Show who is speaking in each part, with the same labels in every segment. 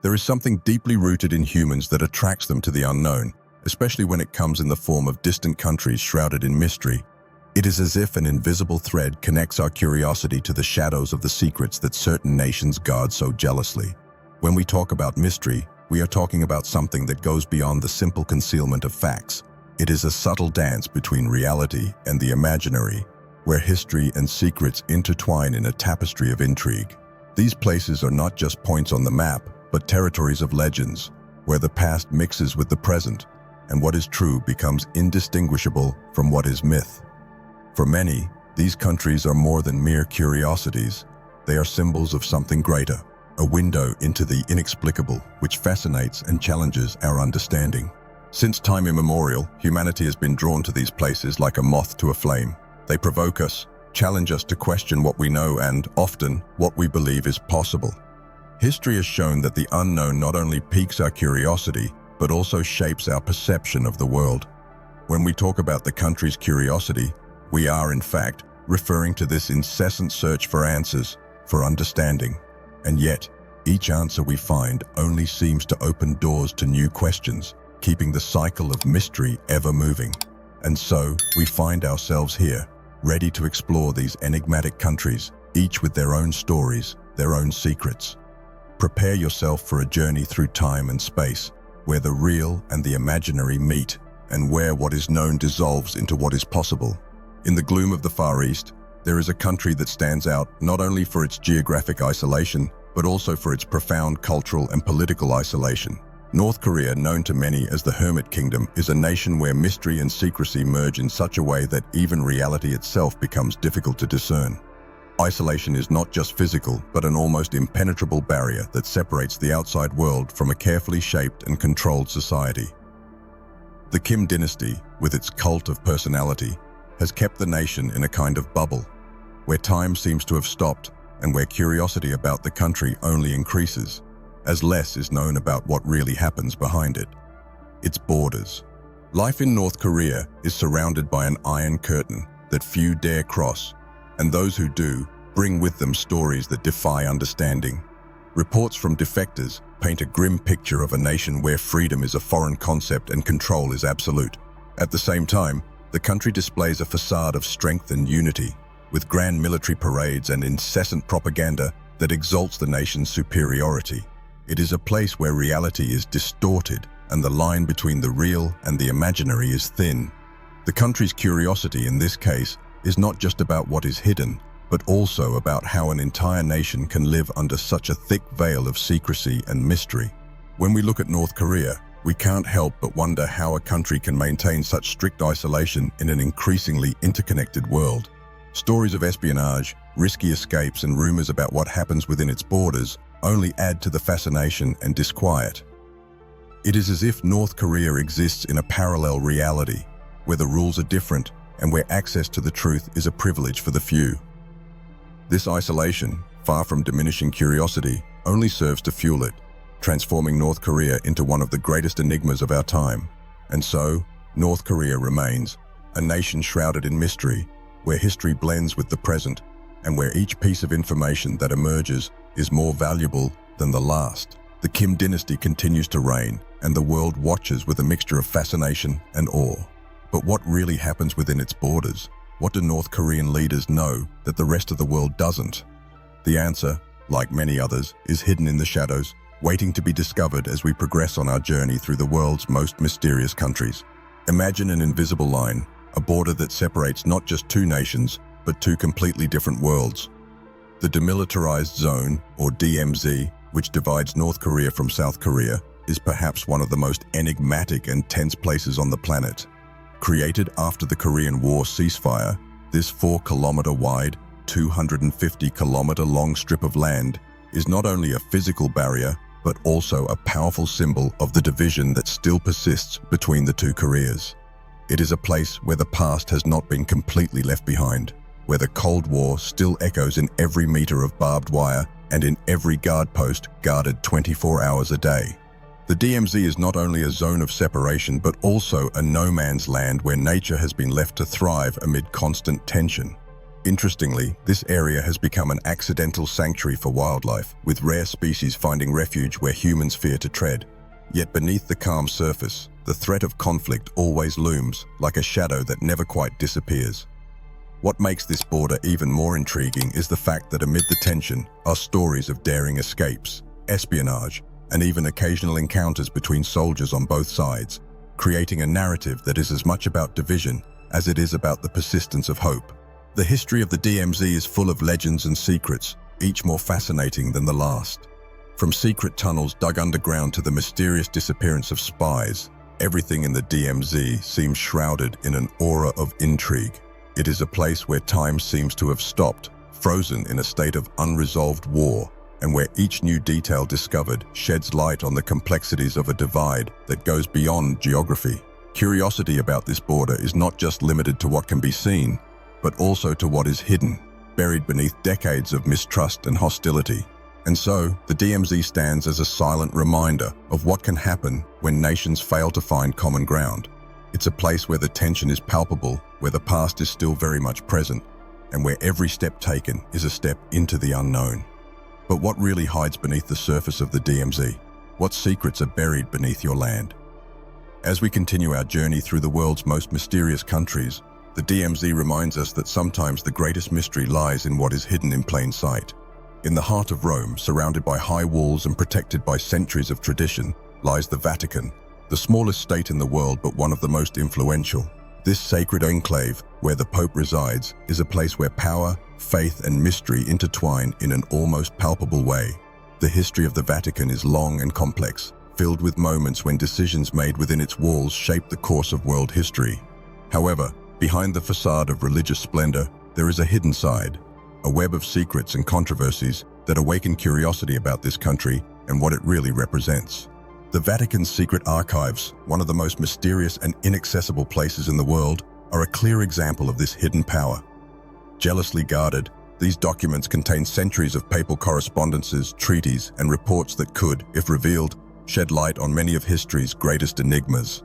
Speaker 1: There is something deeply rooted in humans that attracts them to the unknown, especially when it comes in the form of distant countries shrouded in mystery. It is as if an invisible thread connects our curiosity to the shadows of the secrets that certain nations guard so jealously. When we talk about mystery, we are talking about something that goes beyond the simple concealment of facts. It is a subtle dance between reality and the imaginary, where history and secrets intertwine in a tapestry of intrigue. These places are not just points on the map, but territories of legends, where the past mixes with the present, and what is true becomes indistinguishable from what is myth. For many, these countries are more than mere curiosities. They are symbols of something greater, a window into the inexplicable, which fascinates and challenges our understanding. Since time immemorial, humanity has been drawn to these places like a moth to a flame. They provoke us, challenge us to question what we know and, often, what we believe is possible. History has shown that the unknown not only piques our curiosity, but also shapes our perception of the world. When we talk about the country's curiosity, we are, in fact, referring to this incessant search for answers, for understanding. And yet, each answer we find only seems to open doors to new questions, keeping the cycle of mystery ever moving. And so, we find ourselves here, ready to explore these enigmatic countries, each with their own stories, their own secrets. Prepare yourself for a journey through time and space, where the real and the imaginary meet, and where what is known dissolves into what is possible. In the gloom of the Far East, there is a country that stands out not only for its geographic isolation, but also for its profound cultural and political isolation. North Korea, known to many as the Hermit Kingdom, is a nation where mystery and secrecy merge in such a way that even reality itself becomes difficult to discern. Isolation is not just physical, but an almost impenetrable barrier that separates the outside world from a carefully shaped and controlled society. The Kim dynasty, with its cult of personality, has kept the nation in a kind of bubble, where time seems to have stopped and where curiosity about the country only increases, as less is known about what really happens behind it. Its borders. Life in North Korea is surrounded by an iron curtain that few dare cross, and those who do bring with them stories that defy understanding. Reports from defectors paint a grim picture of a nation where freedom is a foreign concept and control is absolute. At the same time, the country displays a facade of strength and unity, with grand military parades and incessant propaganda that exalts the nation's superiority. It is a place where reality is distorted and the line between the real and the imaginary is thin. The country's curiosity in this case is not just about what is hidden, but also about how an entire nation can live under such a thick veil of secrecy and mystery. When we look at North Korea, we can't help but wonder how a country can maintain such strict isolation in an increasingly interconnected world. Stories of espionage, risky escapes, and rumors about what happens within its borders only add to the fascination and disquiet. It is as if North Korea exists in a parallel reality, where the rules are different and where access to the truth is a privilege for the few. This isolation, far from diminishing curiosity, only serves to fuel it, transforming North Korea into one of the greatest enigmas of our time. And so, North Korea remains a nation shrouded in mystery, where history blends with the present, and where each piece of information that emerges is more valuable than the last. The Kim dynasty continues to reign, and the world watches with a mixture of fascination and awe. But what really happens within its borders? What do North Korean leaders know that the rest of the world doesn't? The answer, like many others, is hidden in the shadows, waiting to be discovered as we progress on our journey through the world's most mysterious countries. Imagine an invisible line, a border that separates not just two nations, but two completely different worlds. The Demilitarized Zone, or DMZ, which divides North Korea from South Korea, is perhaps one of the most enigmatic and tense places on the planet. Created after the Korean War ceasefire, this 4-kilometer wide, 250-kilometer long strip of land is not only a physical barrier, but also a powerful symbol of the division that still persists between the two Koreas. It is a place where the past has not been completely left behind, where the Cold War still echoes in every meter of barbed wire and in every guard post guarded 24 hours a day. The DMZ is not only a zone of separation, but also a no-man's land where nature has been left to thrive amid constant tension. Interestingly, this area has become an accidental sanctuary for wildlife, with rare species finding refuge where humans fear to tread. Yet beneath the calm surface, the threat of conflict always looms, like a shadow that never quite disappears. What makes this border even more intriguing is the fact that amid the tension are stories of daring escapes, espionage, and even occasional encounters between soldiers on both sides, creating a narrative that is as much about division as it is about the persistence of hope. The history of the DMZ is full of legends and secrets, each more fascinating than the last. From secret tunnels dug underground to the mysterious disappearance of spies, everything in the DMZ seems shrouded in an aura of intrigue. It is a place where time seems to have stopped, frozen in a state of unresolved war, and where each new detail discovered sheds light on the complexities of a divide that goes beyond geography. Curiosity about this border is not just limited to what can be seen, but also to what is hidden, buried beneath decades of mistrust and hostility. And so, the DMZ stands as a silent reminder of what can happen when nations fail to find common ground. It's a place where the tension is palpable, where the past is still very much present, and where every step taken is a step into the unknown. But what really hides beneath the surface of the DMZ? What secrets are buried beneath your land? As we continue our journey through the world's most mysterious countries, the DMZ reminds us that sometimes the greatest mystery lies in what is hidden in plain sight. In the heart of Rome, surrounded by high walls and protected by centuries of tradition, lies the Vatican, the smallest state in the world but one of the most influential. This sacred enclave, where the Pope resides, is a place where power, faith, and mystery intertwine in an almost palpable way. The history of the Vatican is long and complex, filled with moments when decisions made within its walls shape the course of world history. However, behind the facade of religious splendor, there is a hidden side, a web of secrets and controversies that awaken curiosity about this country and what it really represents. The Vatican's secret archives, one of the most mysterious and inaccessible places in the world, are a clear example of this hidden power. Jealously guarded, these documents contain centuries of papal correspondences, treaties, and reports that could, if revealed, shed light on many of history's greatest enigmas.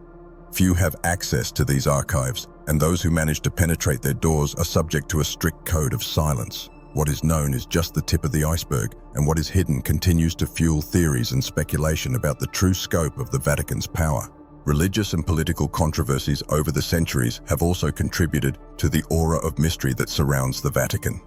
Speaker 1: Few have access to these archives, and those who manage to penetrate their doors are subject to a strict code of silence. What is known is just the tip of the iceberg, and what is hidden continues to fuel theories and speculation about the true scope of the Vatican's power. Religious and political controversies over the centuries have also contributed to the aura of mystery that surrounds the Vatican.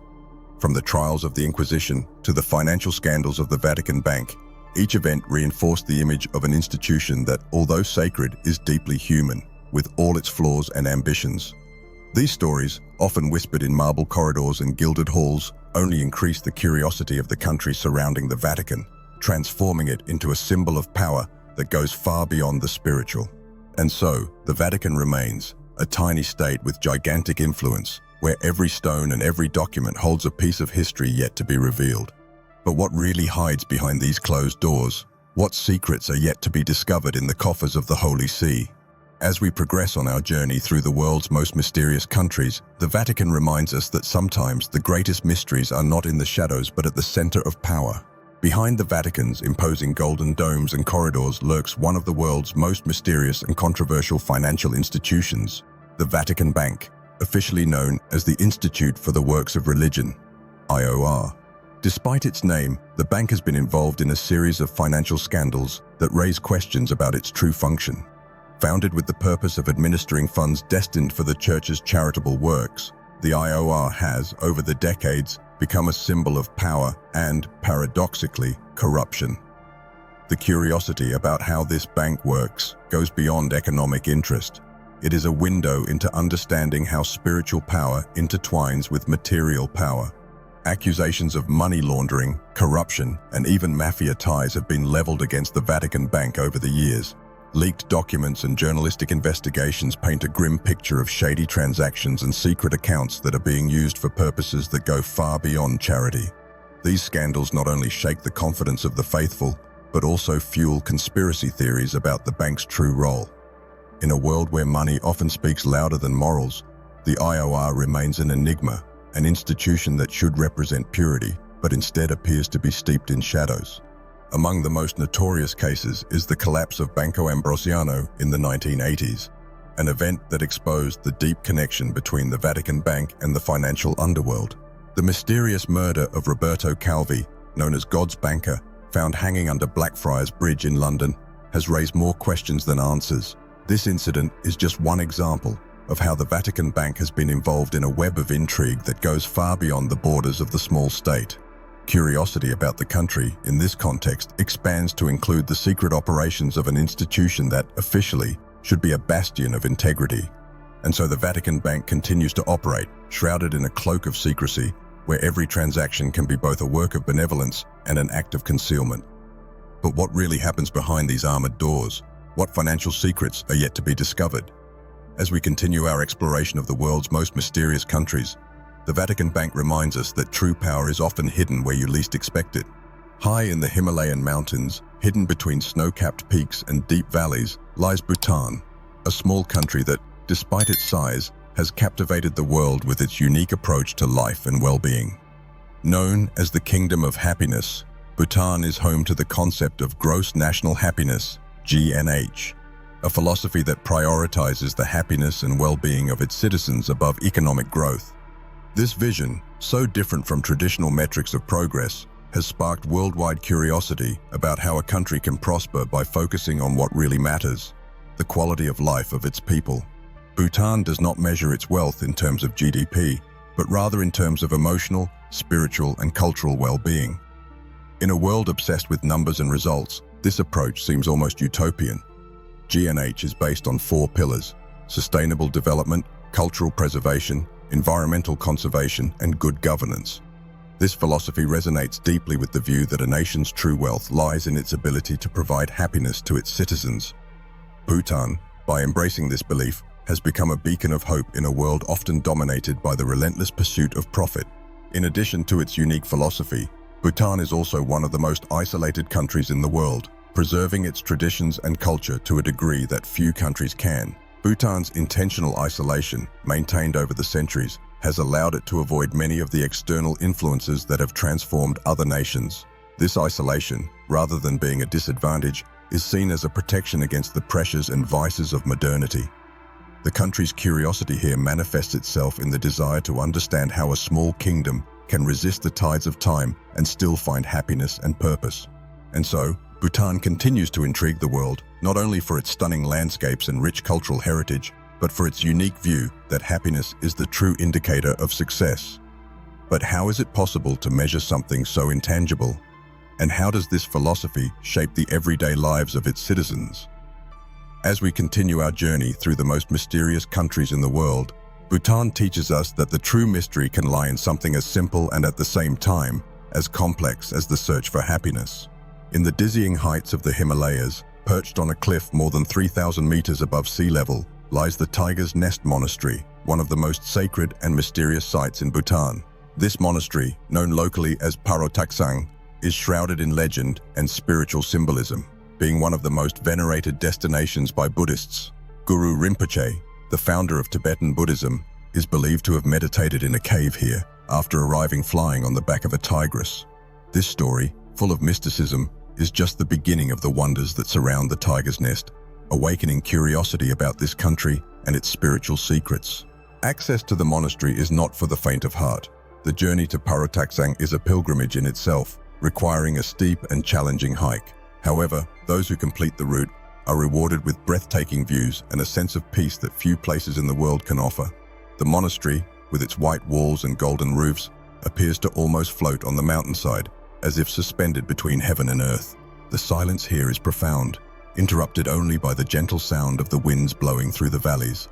Speaker 1: From the trials of the Inquisition to the financial scandals of the Vatican Bank, each event reinforced the image of an institution that, although sacred, is deeply human, with all its flaws and ambitions. These stories, often whispered in marble corridors and gilded halls, only increase the curiosity of the country surrounding the Vatican, transforming it into a symbol of power that goes far beyond the spiritual. And so, the Vatican remains, a tiny state with gigantic influence, where every stone and every document holds a piece of history yet to be revealed. But what really hides behind these closed doors? What secrets are yet to be discovered in the coffers of the Holy See? As we progress on our journey through the world's most mysterious countries, the Vatican reminds us that sometimes the greatest mysteries are not in the shadows but at the center of power. Behind the Vatican's imposing golden domes and corridors lurks one of the world's most mysterious and controversial financial institutions, the Vatican Bank, officially known as the Institute for the Works of Religion, IOR. Despite its name, the bank has been involved in a series of financial scandals that raise questions about its true function. Founded with the purpose of administering funds destined for the Church's charitable works, the IOR has, over the decades, become a symbol of power and, paradoxically, corruption. The curiosity about how this bank works goes beyond economic interest. It is a window into understanding how spiritual power intertwines with material power. Accusations of money laundering, corruption, and even mafia ties have been leveled against the Vatican Bank over the years. Leaked documents and journalistic investigations paint a grim picture of shady transactions and secret accounts that are being used for purposes that go far beyond charity. These scandals not only shake the confidence of the faithful, but also fuel conspiracy theories about the bank's true role. In a world where money often speaks louder than morals, the IOR remains an enigma, an institution that should represent purity, but instead appears to be steeped in shadows. Among the most notorious cases is the collapse of Banco Ambrosiano in the 1980s. an event that exposed the deep connection between the Vatican Bank and the financial underworld. The mysterious murder of Roberto Calvi, known as God's banker, found hanging under Blackfriars Bridge in London, has raised more questions than answers. This incident is just one example of how the Vatican Bank has been involved in a web of intrigue that goes far beyond the borders of the small state. Curiosity about the country, in this context, expands to include the secret operations of an institution that, officially, should be a bastion of integrity. And so the Vatican Bank continues to operate, shrouded in a cloak of secrecy, where every transaction can be both a work of benevolence and an act of concealment. But what really happens behind these armored doors? What financial secrets are yet to be discovered? As we continue our exploration of the world's most mysterious countries, the Vatican Bank reminds us that true power is often hidden where you least expect it. High in the Himalayan mountains, hidden between snow-capped peaks and deep valleys, lies Bhutan, a small country that, despite its size, has captivated the world with its unique approach to life and well-being. Known as the Kingdom of Happiness, Bhutan is home to the concept of gross national happiness, GNH, a philosophy that prioritizes the happiness and well-being of its citizens above economic growth. This vision, so different from traditional metrics of progress, has sparked worldwide curiosity about how a country can prosper by focusing on what really matters, the quality of life of its people. Bhutan does not measure its wealth in terms of GDP, but rather in terms of emotional, spiritual, and cultural well-being. In a world obsessed with numbers and results, this approach seems almost utopian. GNH is based on 4 pillars: sustainable development, cultural preservation, environmental conservation, and good governance. This philosophy resonates deeply with the view that a nation's true wealth lies in its ability to provide happiness to its citizens. Bhutan, by embracing this belief, has become a beacon of hope in a world often dominated by the relentless pursuit of profit. In addition to its unique philosophy, Bhutan is also one of the most isolated countries in the world, preserving its traditions and culture to a degree that few countries can. Bhutan's intentional isolation, maintained over the centuries, has allowed it to avoid many of the external influences that have transformed other nations. This isolation, rather than being a disadvantage, is seen as a protection against the pressures and vices of modernity. The country's curiosity here manifests itself in the desire to understand how a small kingdom can resist the tides of time and still find happiness and purpose. And so, Bhutan continues to intrigue the world, not only for its stunning landscapes and rich cultural heritage, but for its unique view that happiness is the true indicator of success. But how is it possible to measure something so intangible? And how does this philosophy shape the everyday lives of its citizens? As we continue our journey through the most mysterious countries in the world, Bhutan teaches us that the true mystery can lie in something as simple and at the same time as complex as the search for happiness. In the dizzying heights of the Himalayas, perched on a cliff more than 3,000 meters above sea level, lies the Tiger's Nest Monastery, one of the most sacred and mysterious sites in Bhutan. This monastery, known locally as Parotaksang, is shrouded in legend and spiritual symbolism, being one of the most venerated destinations by Buddhists. Guru Rinpoche, the founder of Tibetan Buddhism, is believed to have meditated in a cave here after arriving flying on the back of a tigress. This story, full of mysticism, is just the beginning of the wonders that surround the Tiger's Nest, awakening curiosity about this country and its spiritual secrets. Access to the monastery is not for the faint of heart. The journey to Parotaksang is a pilgrimage in itself, requiring a steep and challenging hike. However, those who complete the route are rewarded with breathtaking views and a sense of peace that few places in the world can offer. The monastery, with its white walls and golden roofs, appears to almost float on the mountainside, as if suspended between heaven and earth. The silence here is profound, interrupted only by the gentle sound of the winds blowing through the valleys.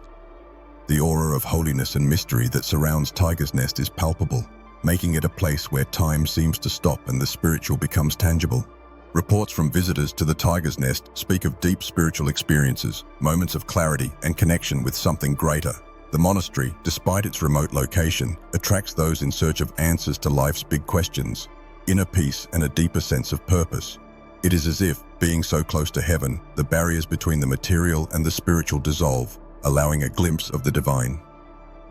Speaker 1: The aura of holiness and mystery that surrounds Tiger's Nest is palpable, making it a place where time seems to stop and the spiritual becomes tangible. Reports from visitors to the Tiger's Nest speak of deep spiritual experiences, moments of clarity and connection with something greater. The monastery, despite its remote location, attracts those in search of answers to life's big questions, inner peace and a deeper sense of purpose. It is as if, being so close to heaven, the barriers between the material and the spiritual dissolve, allowing a glimpse of the divine.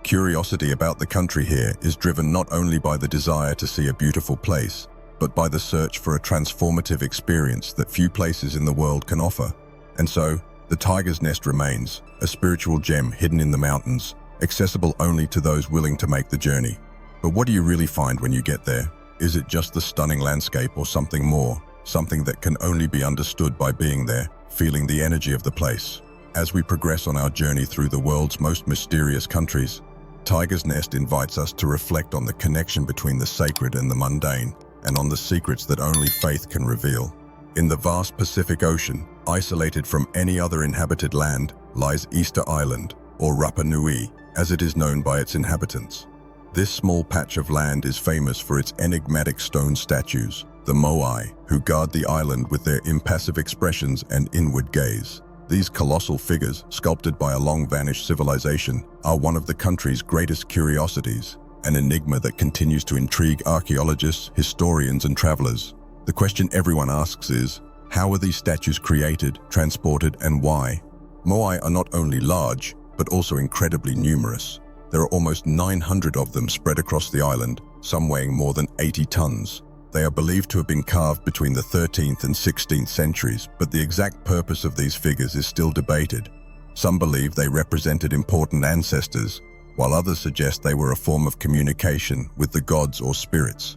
Speaker 1: Curiosity about the country here is driven not only by the desire to see a beautiful place, but by the search for a transformative experience that few places in the world can offer. And so, The Tiger's Nest remains, a spiritual gem hidden in the mountains, accessible only to those willing to make the journey. But what do you really find when you get there? Is it just the stunning landscape or something more? Something that can only be understood by being there, feeling the energy of the place. As we progress on our journey through the world's most mysterious countries, Tiger's Nest invites us to reflect on the connection between the sacred and the mundane, and on the secrets that only faith can reveal. In the vast Pacific Ocean, isolated from any other inhabited land, lies Easter Island, or Rapa Nui, as it is known by its inhabitants. This small patch of land is famous for its enigmatic stone statues, the Moai, who guard the island with their impassive expressions and inward gaze. These colossal figures, sculpted by a long-vanished civilization, are one of the country's greatest curiosities, an enigma that continues to intrigue archaeologists, historians, and travelers. The question everyone asks is, how are these statues created, transported, and why? Moai are not only large, but also incredibly numerous. There are almost 900 of them spread across the island, some weighing more than 80 tons. They are believed to have been carved between the 13th and 16th centuries, but the exact purpose of these figures is still debated. Some believe they represented important ancestors, while others suggest they were a form of communication with the gods or spirits.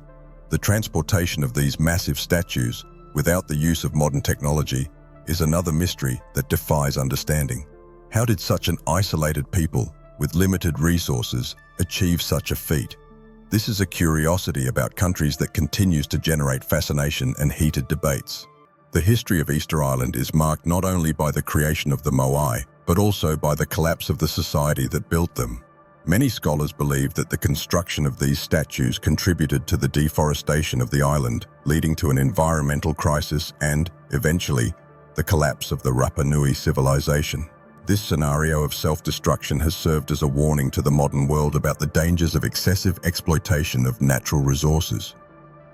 Speaker 1: The transportation of these massive statues, without the use of modern technology, is another mystery that defies understanding. How did such an isolated people, with limited resources, achieve such a feat? This is a curiosity about countries that continues to generate fascination and heated debates. The history of Easter Island is marked not only by the creation of the Moai, but also by the collapse of the society that built them. Many scholars believe that the construction of these statues contributed to the deforestation of the island, leading to an environmental crisis and, eventually, the collapse of the Rapa Nui civilization. This scenario of self-destruction has served as a warning to the modern world about the dangers of excessive exploitation of natural resources.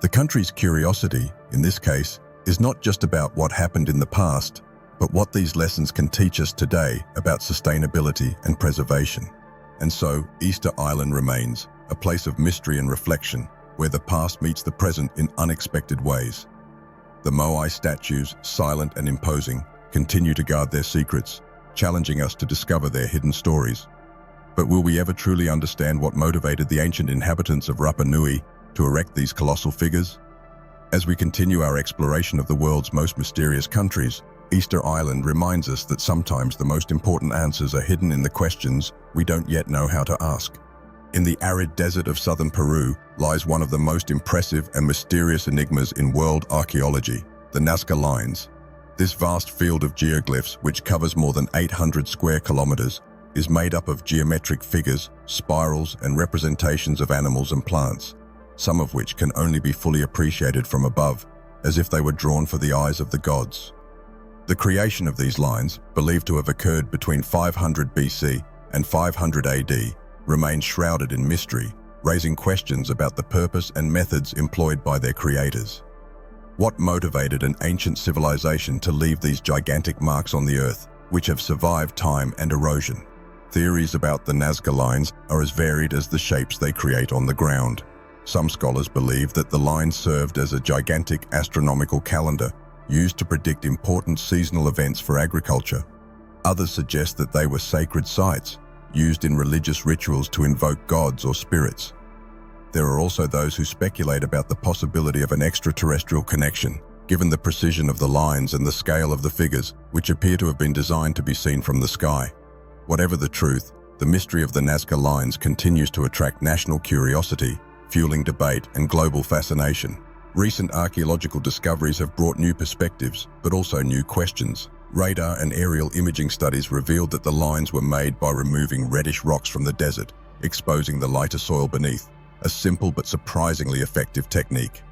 Speaker 1: The country's curiosity, in this case, is not just about what happened in the past, but what these lessons can teach us today about sustainability and preservation. And so, Easter Island remains a place of mystery and reflection, where the past meets the present in unexpected ways. The Moai statues, silent and imposing, continue to guard their secrets, challenging us to discover their hidden stories. But will we ever truly understand what motivated the ancient inhabitants of Rapa Nui to erect these colossal figures? As we continue our exploration of the world's most mysterious countries, Easter Island reminds us that sometimes the most important answers are hidden in the questions we don't yet know how to ask. In the arid desert of southern Peru lies one of the most impressive and mysterious enigmas in world archaeology, the Nazca Lines. This vast field of geoglyphs, which covers more than 800 square kilometers, is made up of geometric figures, spirals, and representations of animals and plants, some of which can only be fully appreciated from above, as if they were drawn for the eyes of the gods. The creation of these lines, believed to have occurred between 500 BC and 500 AD, remains shrouded in mystery, raising questions about the purpose and methods employed by their creators. What motivated an ancient civilization to leave these gigantic marks on the earth, which have survived time and erosion? Theories about the Nazca Lines are as varied as the shapes they create on the ground. Some scholars believe that the lines served as a gigantic astronomical calendar, used to predict important seasonal events for agriculture. Others suggest that they were sacred sites, used in religious rituals to invoke gods or spirits. There are also those who speculate about the possibility of an extraterrestrial connection, given the precision of the lines and the scale of the figures, which appear to have been designed to be seen from the sky. Whatever the truth, the mystery of the Nazca Lines continues to attract national curiosity, fueling debate and global fascination. Recent archaeological discoveries have brought new perspectives, but also new questions. Radar and aerial imaging studies revealed that the lines were made by removing reddish rocks from the desert, exposing the lighter soil beneath, a simple but surprisingly effective technique.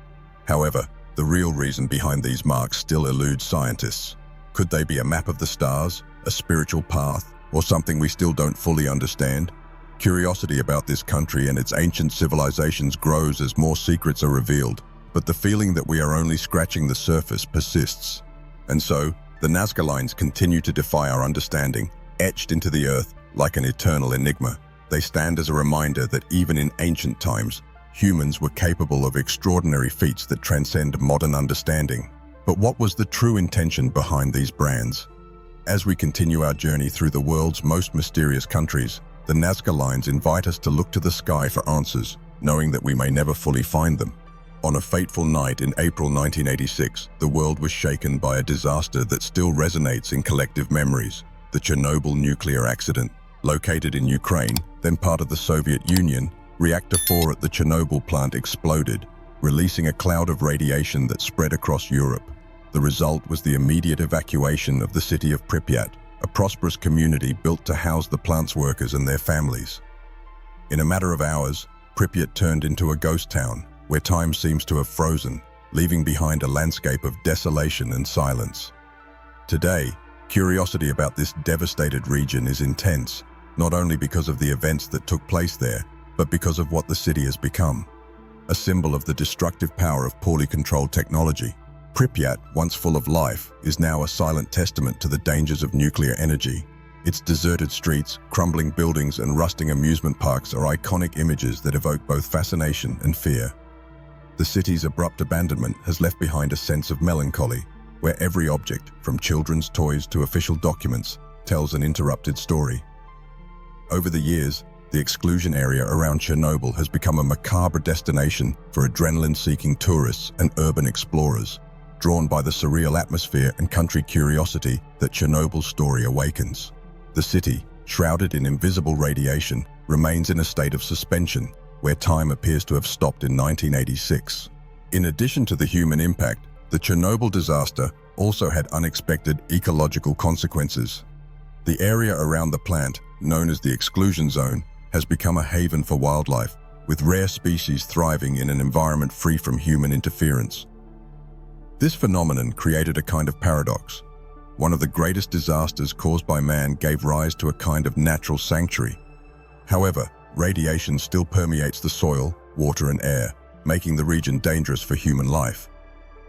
Speaker 1: However, the real reason behind these marks still eludes scientists. Could they be a map of the stars, a spiritual path, or something we still don't fully understand? Curiosity about this country and its ancient civilizations grows as more secrets are revealed, but the feeling that we are only scratching the surface persists. And so, the Nazca Lines continue to defy our understanding, etched into the earth like an eternal enigma. They stand as a reminder that even in ancient times, humans were capable of extraordinary feats that transcend modern understanding. But what was the true intention behind these brands? As we continue our journey through the world's most mysterious countries, the Nazca Lines invite us to look to the sky for answers, knowing that we may never fully find them. On a fateful night in April 1986, the world was shaken by a disaster that still resonates in collective memories: the Chernobyl nuclear accident. Located in Ukraine, then part of the Soviet Union, Reactor 4 at the Chernobyl plant exploded, releasing a cloud of radiation that spread across Europe. The result was the immediate evacuation of the city of Pripyat, a prosperous community built to house the plant's workers and their families. In a matter of hours, Pripyat turned into a ghost town, where time seems to have frozen, leaving behind a landscape of desolation and silence. Today, curiosity about this devastated region is intense, not only because of the events that took place there, but because of what the city has become. A symbol of the destructive power of poorly controlled technology, Pripyat, once full of life, is now a silent testament to the dangers of nuclear energy. Its deserted streets, crumbling buildings, and rusting amusement parks are iconic images that evoke both fascination and fear. The city's abrupt abandonment has left behind a sense of melancholy, where every object, from children's toys to official documents, tells an interrupted story. Over the years, the exclusion area around Chernobyl has become a macabre destination for adrenaline-seeking tourists and urban explorers, drawn by the surreal atmosphere and country curiosity that Chernobyl's story awakens. The city, shrouded in invisible radiation, remains in a state of suspension, where time appears to have stopped in 1986. In addition to the human impact, the Chernobyl disaster also had unexpected ecological consequences. The area around the plant, known as the exclusion zone, has become a haven for wildlife, with rare species thriving in an environment free from human interference. This phenomenon created a kind of paradox. One of the greatest disasters caused by man gave rise to a kind of natural sanctuary. However, radiation still permeates the soil, water, and air, making the region dangerous for human life.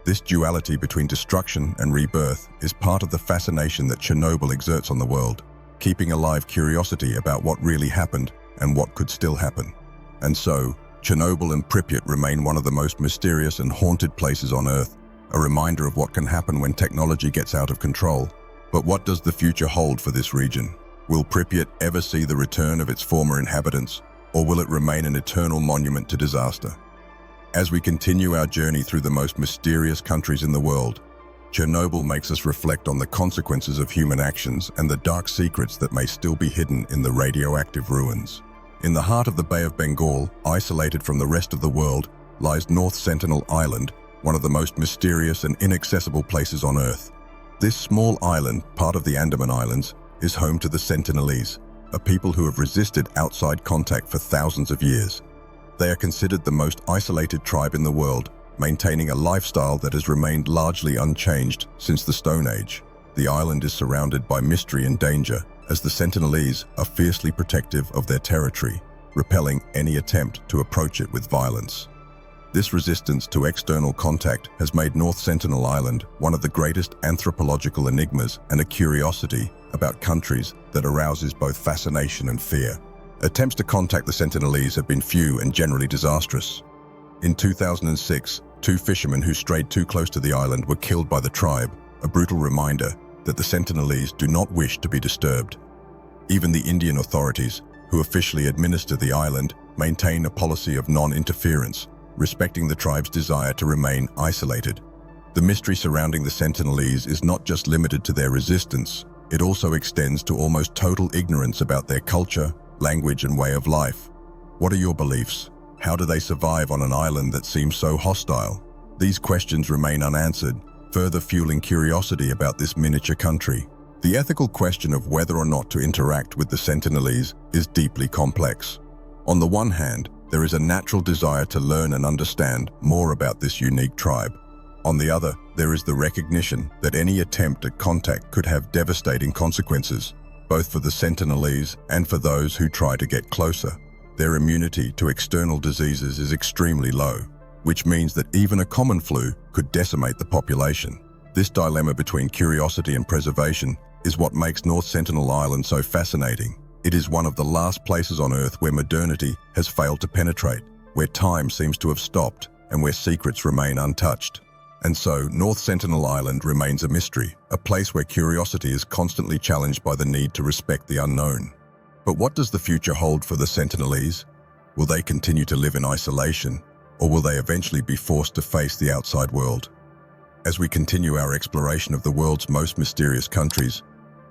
Speaker 1: This duality between destruction and rebirth is part of the fascination that Chernobyl exerts on the world, keeping alive curiosity about what really happened and what could still happen. And so, Chernobyl and Pripyat remain one of the most mysterious and haunted places on Earth, a reminder of what can happen when technology gets out of control. But what does the future hold for this region? Will Pripyat ever see the return of its former inhabitants, or will it remain an eternal monument to disaster? As we continue our journey through the most mysterious countries in the world, Chernobyl makes us reflect on the consequences of human actions and the dark secrets that may still be hidden in the radioactive ruins. In the heart of the Bay of Bengal, isolated from the rest of the world, lies North Sentinel Island, one of the most mysterious and inaccessible places on Earth. This small island, part of the Andaman Islands, is home to the Sentinelese, a people who have resisted outside contact for thousands of years. They are considered the most isolated tribe in the world, maintaining a lifestyle that has remained largely unchanged since the Stone Age. The island is surrounded by mystery and danger, as the Sentinelese are fiercely protective of their territory, repelling any attempt to approach it with violence. This resistance to external contact has made North Sentinel Island one of the greatest anthropological enigmas and a curiosity about countries that arouses both fascination and fear. Attempts to contact the Sentinelese have been few and generally disastrous. In 2006, 2 fishermen who strayed too close to the island were killed by the tribe, a brutal reminder that the Sentinelese do not wish to be disturbed. Even the Indian authorities, who officially administer the island, maintain a policy of non-interference, respecting the tribe's desire to remain isolated. The mystery surrounding the Sentinelese is not just limited to their resistance, it also extends to almost total ignorance about their culture, language, and way of life. What are your beliefs? How do they survive on an island that seems so hostile? These questions remain unanswered, further fueling curiosity about this miniature country. The ethical question of whether or not to interact with the Sentinelese is deeply complex. On the one hand, there is a natural desire to learn and understand more about this unique tribe. On the other, there is the recognition that any attempt at contact could have devastating consequences, both for the Sentinelese and for those who try to get closer. Their immunity to external diseases is extremely low, which means that even a common flu could decimate the population. This dilemma between curiosity and preservation is what makes North Sentinel Island so fascinating. It is one of the last places on Earth where modernity has failed to penetrate, where time seems to have stopped, and where secrets remain untouched. And so, North Sentinel Island remains a mystery, a place where curiosity is constantly challenged by the need to respect the unknown. But what does the future hold for the Sentinelese? Will they continue to live in isolation, or will they eventually be forced to face the outside world? As we continue our exploration of the world's most mysterious countries,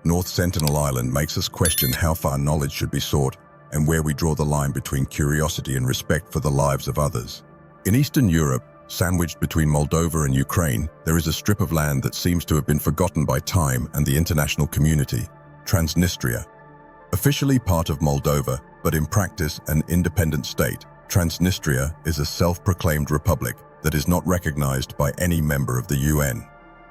Speaker 1: North Sentinel Island makes us question how far knowledge should be sought and where we draw the line between curiosity and respect for the lives of others. In Eastern Europe, sandwiched between Moldova and Ukraine, there is a strip of land that seems to have been forgotten by time and the international community, Transnistria. Officially part of Moldova, but in practice an independent state, Transnistria is a self-proclaimed republic that is not recognized by any member of the UN.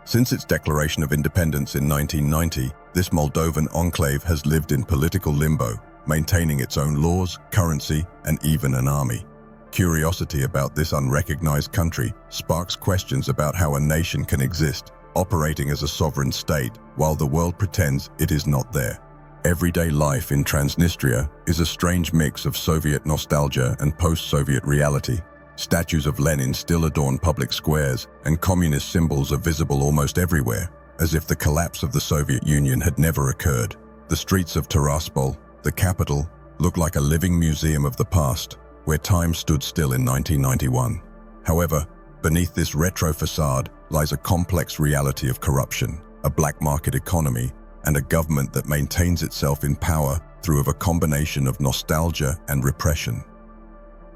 Speaker 1: Since its declaration of independence in 1990, this Moldovan enclave has lived in political limbo, maintaining its own laws, currency, and even an army. Curiosity about this unrecognized country sparks questions about how a nation can exist, operating as a sovereign state, while the world pretends it is not there. Everyday life in Transnistria is a strange mix of Soviet nostalgia and post-Soviet reality. Statues of Lenin still adorn public squares, and communist symbols are visible almost everywhere, as if the collapse of the Soviet Union had never occurred. The streets of Tiraspol, the capital, look like a living museum of the past, where time stood still in 1991. However, beneath this retro facade lies a complex reality of corruption, a black market economy, and a government that maintains itself in power through a combination of nostalgia and repression.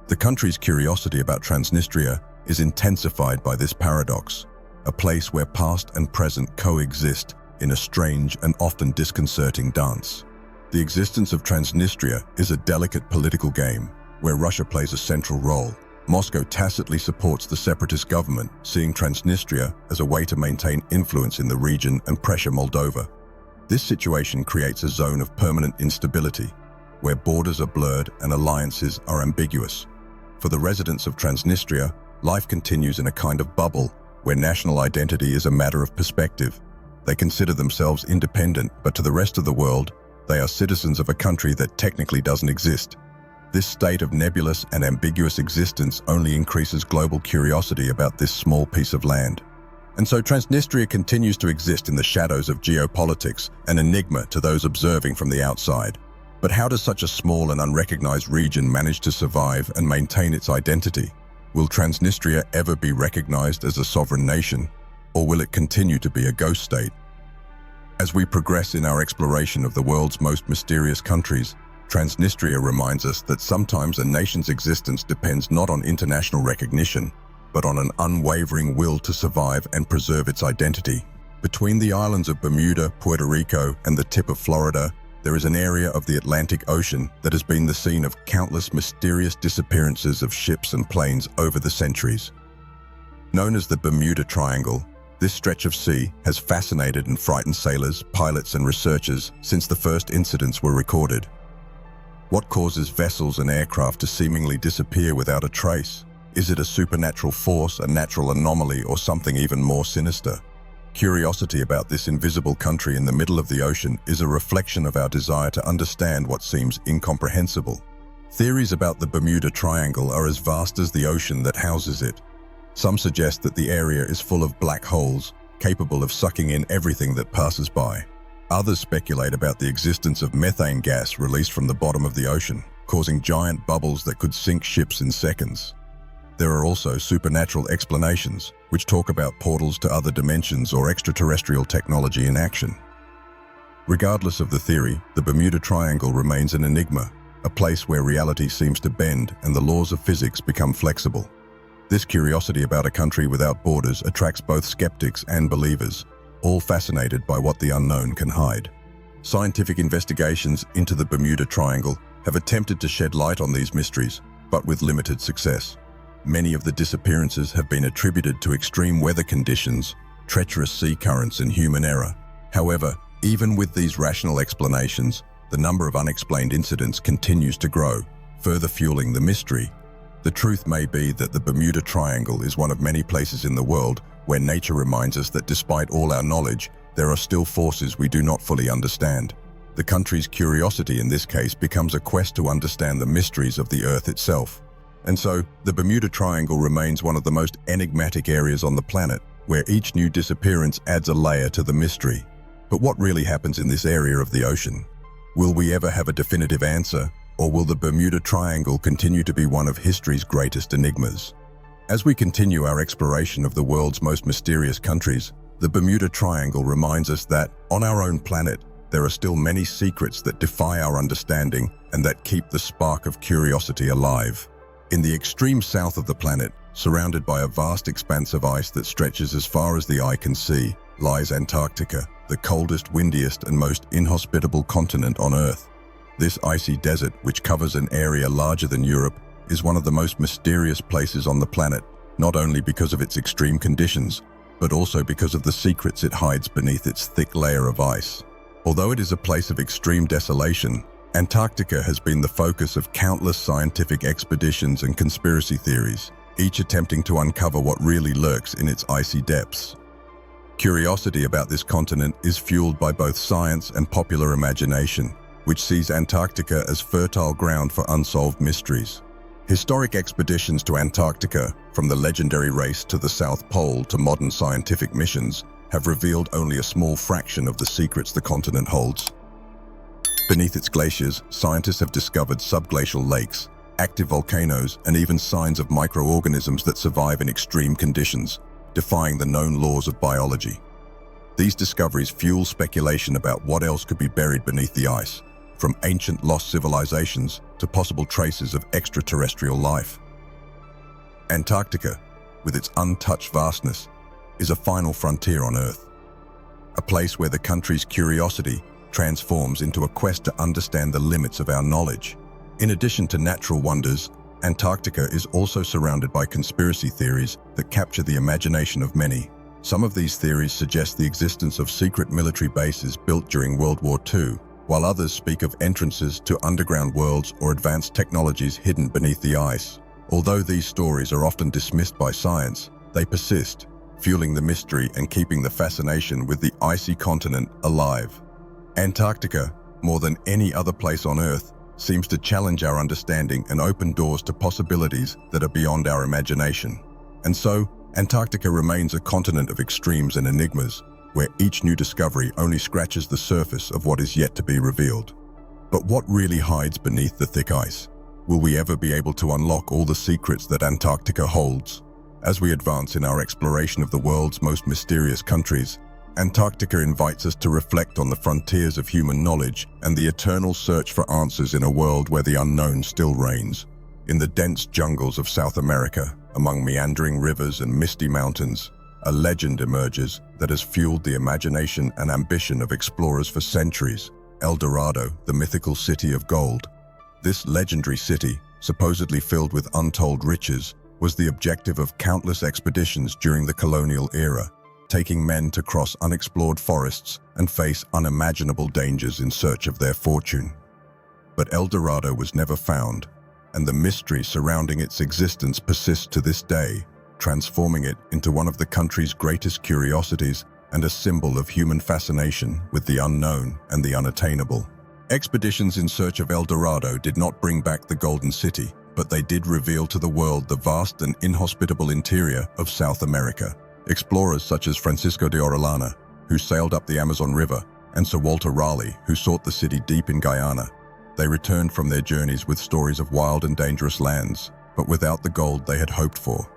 Speaker 1: The country's curiosity about Transnistria is intensified by this paradox, a place where past and present coexist in a strange and often disconcerting dance. The existence of Transnistria is a delicate political game, where Russia plays a central role. Moscow tacitly supports the separatist government, seeing Transnistria as a way to maintain influence in the region and pressure Moldova. This situation creates a zone of permanent instability, where borders are blurred and alliances are ambiguous. For the residents of Transnistria, life continues in a kind of bubble, where national identity is a matter of perspective. They consider themselves independent, but to the rest of the world, they are citizens of a country that technically doesn't exist. This state of nebulous and ambiguous existence only increases global curiosity about this small piece of land. And so Transnistria continues to exist in the shadows of geopolitics, an enigma to those observing from the outside. But how does such a small and unrecognized region manage to survive and maintain its identity? Will Transnistria ever be recognized as a sovereign nation, or will it continue to be a ghost state? As we progress in our exploration of the world's most mysterious countries, Transnistria reminds us that sometimes a nation's existence depends not on international recognition, but on an unwavering will to survive and preserve its identity. Between the islands of Bermuda, Puerto Rico, and the tip of Florida, there is an area of the Atlantic Ocean that has been the scene of countless mysterious disappearances of ships and planes over the centuries. Known as the Bermuda Triangle, this stretch of sea has fascinated and frightened sailors, pilots, and researchers since the first incidents were recorded. What causes vessels and aircraft to seemingly disappear without a trace? Is it a supernatural force, a natural anomaly, or something even more sinister? Curiosity about this invisible country in the middle of the ocean is a reflection of our desire to understand what seems incomprehensible. Theories about the Bermuda Triangle are as vast as the ocean that houses it. Some suggest that the area is full of black holes, capable of sucking in everything that passes by. Others speculate about the existence of methane gas released from the bottom of the ocean, causing giant bubbles that could sink ships in seconds. There are also supernatural explanations, which talk about portals to other dimensions or extraterrestrial technology in action. Regardless of the theory, the Bermuda Triangle remains an enigma, a place where reality seems to bend and the laws of physics become flexible. This curiosity about a country without borders attracts both skeptics and believers, all fascinated by what the unknown can hide. Scientific investigations into the Bermuda Triangle have attempted to shed light on these mysteries, but with limited success. Many of the disappearances have been attributed to extreme weather conditions, treacherous sea currents, and human error. However, even with these rational explanations, the number of unexplained incidents continues to grow, further fueling the mystery. The truth may be that the Bermuda Triangle is one of many places in the world where nature reminds us that despite all our knowledge, there are still forces we do not fully understand. The country's curiosity in this case becomes a quest to understand the mysteries of the Earth itself. And so, the Bermuda Triangle remains one of the most enigmatic areas on the planet, where each new disappearance adds a layer to the mystery. But what really happens in this area of the ocean? Will we ever have a definitive answer, or will the Bermuda Triangle continue to be one of history's greatest enigmas? As we continue our exploration of the world's most mysterious countries, the Bermuda Triangle reminds us that, on our own planet, there are still many secrets that defy our understanding and that keep the spark of curiosity alive. In the extreme south of the planet, surrounded by a vast expanse of ice that stretches as far as the eye can see, lies Antarctica, the coldest, windiest, and most inhospitable continent on Earth. This icy desert, which covers an area larger than Europe, is one of the most mysterious places on the planet, not only because of its extreme conditions, but also because of the secrets it hides beneath its thick layer of ice. Although it is a place of extreme desolation, Antarctica has been the focus of countless scientific expeditions and conspiracy theories, each attempting to uncover what really lurks in its icy depths. Curiosity about this continent is fueled by both science and popular imagination, which sees Antarctica as fertile ground for unsolved mysteries. Historic expeditions to Antarctica, from the legendary race to the South Pole to modern scientific missions, have revealed only a small fraction of the secrets the continent holds. Beneath its glaciers, scientists have discovered subglacial lakes, active volcanoes, and even signs of microorganisms that survive in extreme conditions, defying the known laws of biology. These discoveries fuel speculation about what else could be buried beneath the ice, from ancient lost civilizations to possible traces of extraterrestrial life. Antarctica, with its untouched vastness, is a final frontier on Earth, a place where the country's curiosity transforms into a quest to understand the limits of our knowledge. In addition to natural wonders, Antarctica is also surrounded by conspiracy theories that capture the imagination of many. Some of these theories suggest the existence of secret military bases built during World War II, while others speak of entrances to underground worlds or advanced technologies hidden beneath the ice. Although these stories are often dismissed by science, they persist, fueling the mystery and keeping the fascination with the icy continent alive. Antarctica, more than any other place on Earth, seems to challenge our understanding and open doors to possibilities that are beyond our imagination. And so, Antarctica remains a continent of extremes and enigmas, where each new discovery only scratches the surface of what is yet to be revealed. But what really hides beneath the thick ice? Will we ever be able to unlock all the secrets that Antarctica holds? As we advance in our exploration of the world's most mysterious countries, Antarctica invites us to reflect on the frontiers of human knowledge and the eternal search for answers in a world where the unknown still reigns. In the dense jungles of South America, among meandering rivers and misty mountains, a legend emerges that has fueled the imagination and ambition of explorers for centuries: El Dorado, the mythical city of gold. This legendary city, supposedly filled with untold riches, was the objective of countless expeditions during the colonial era, taking men to cross unexplored forests and face unimaginable dangers in search of their fortune. But El Dorado was never found, and the mystery surrounding its existence persists to this day, transforming it into one of the country's greatest curiosities and a symbol of human fascination with the unknown and the unattainable. Expeditions in search of El Dorado did not bring back the Golden City, but they did reveal to the world the vast and inhospitable interior of South America. Explorers such as Francisco de Orellana, who sailed up the Amazon River, and Sir Walter Raleigh, who sought the city deep in Guyana. They returned from their journeys with stories of wild and dangerous lands, but without the gold they had hoped for.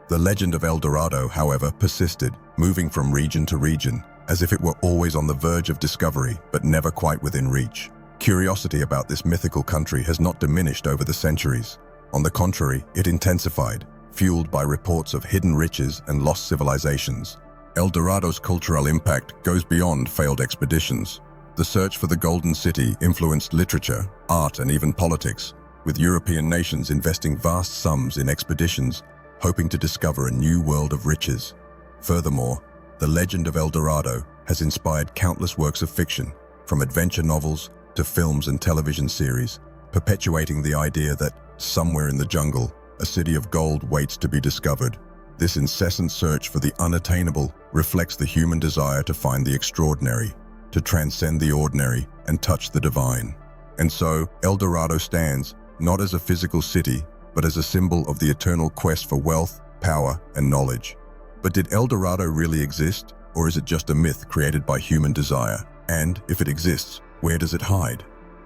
Speaker 1: The legend of El Dorado, however, persisted, moving from region to region, as if it were always on the verge of discovery, but never quite within reach. Curiosity about this mythical country has not diminished over the centuries. On the contrary, it intensified, fueled by reports of hidden riches and lost civilizations. El Dorado's cultural impact goes beyond failed expeditions. The search for the Golden City influenced literature, art, and even politics, with European nations investing vast sums in expeditions, hoping to discover a new world of riches. Furthermore, the legend of El Dorado has inspired countless works of fiction, from adventure novels to films and television series, perpetuating the idea that, somewhere in the jungle, a city of gold waits to be discovered. This incessant search for the unattainable reflects the human desire to find the extraordinary, to transcend the ordinary and touch the divine. And so, El Dorado stands, not as a physical city, but as a symbol of the eternal quest for wealth, power, and knowledge. But did El Dorado really exist, or is it just a myth created by human desire? And, if it exists, where does it hide?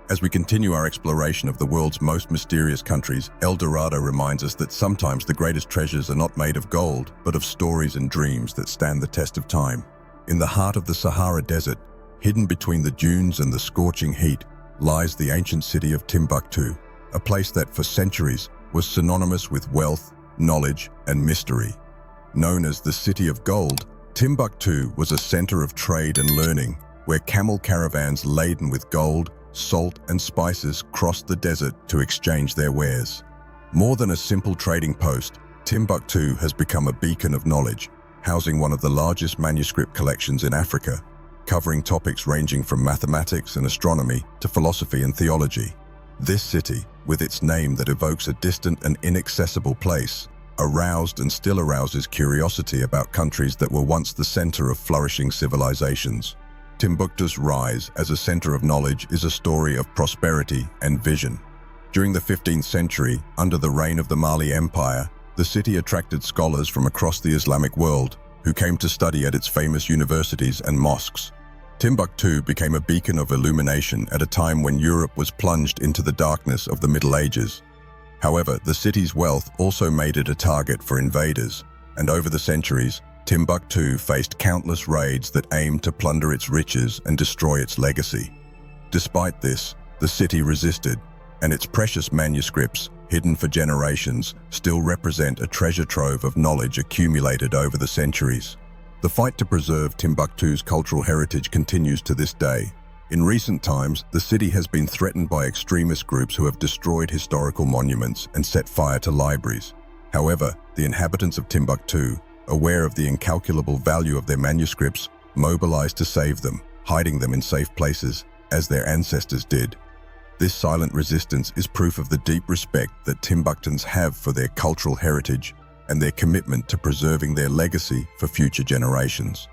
Speaker 1: As we continue our exploration of the world's most mysterious countries, El Dorado reminds us that sometimes the greatest treasures are not made of gold, but of stories and dreams that stand the test of time. In the heart of the Sahara Desert, hidden between the dunes and the scorching heat, lies the ancient city of Timbuktu, a place that for centuries was synonymous with wealth, knowledge, and mystery. Known as the City of Gold, Timbuktu was a center of trade and learning, where camel caravans laden with gold, salt, and spices crossed the desert to exchange their wares. More than a simple trading post, Timbuktu has become a beacon of knowledge, housing one of the largest manuscript collections in Africa, covering topics ranging from mathematics and astronomy to philosophy and theology. This city, with its name that evokes a distant and inaccessible place, aroused and still arouses curiosity about countries that were once the center of flourishing civilizations. Timbuktu's rise as a center of knowledge is a story of prosperity and vision. During the 15th century, under the reign of the Mali Empire, the city attracted scholars from across the Islamic world who came to study at its famous universities and mosques. Timbuktu became a beacon of illumination at a time when Europe was plunged into the darkness of the Middle Ages. However, the city's wealth also made it a target for invaders, and over the centuries, Timbuktu faced countless raids that aimed to plunder its riches and destroy its legacy. Despite this, the city resisted, and its precious manuscripts, hidden for generations, still represent a treasure trove of knowledge accumulated over the centuries. The fight to preserve Timbuktu's cultural heritage continues to this day. In recent times, the city has been threatened by extremist groups who have destroyed historical monuments and set fire to libraries. However, the inhabitants of Timbuktu, aware of the incalculable value of their manuscripts, mobilized to save them, hiding them in safe places, as their ancestors did. This silent resistance is proof of the deep respect that Timbuktans have for their cultural heritage and their commitment to preserving their legacy for future generations.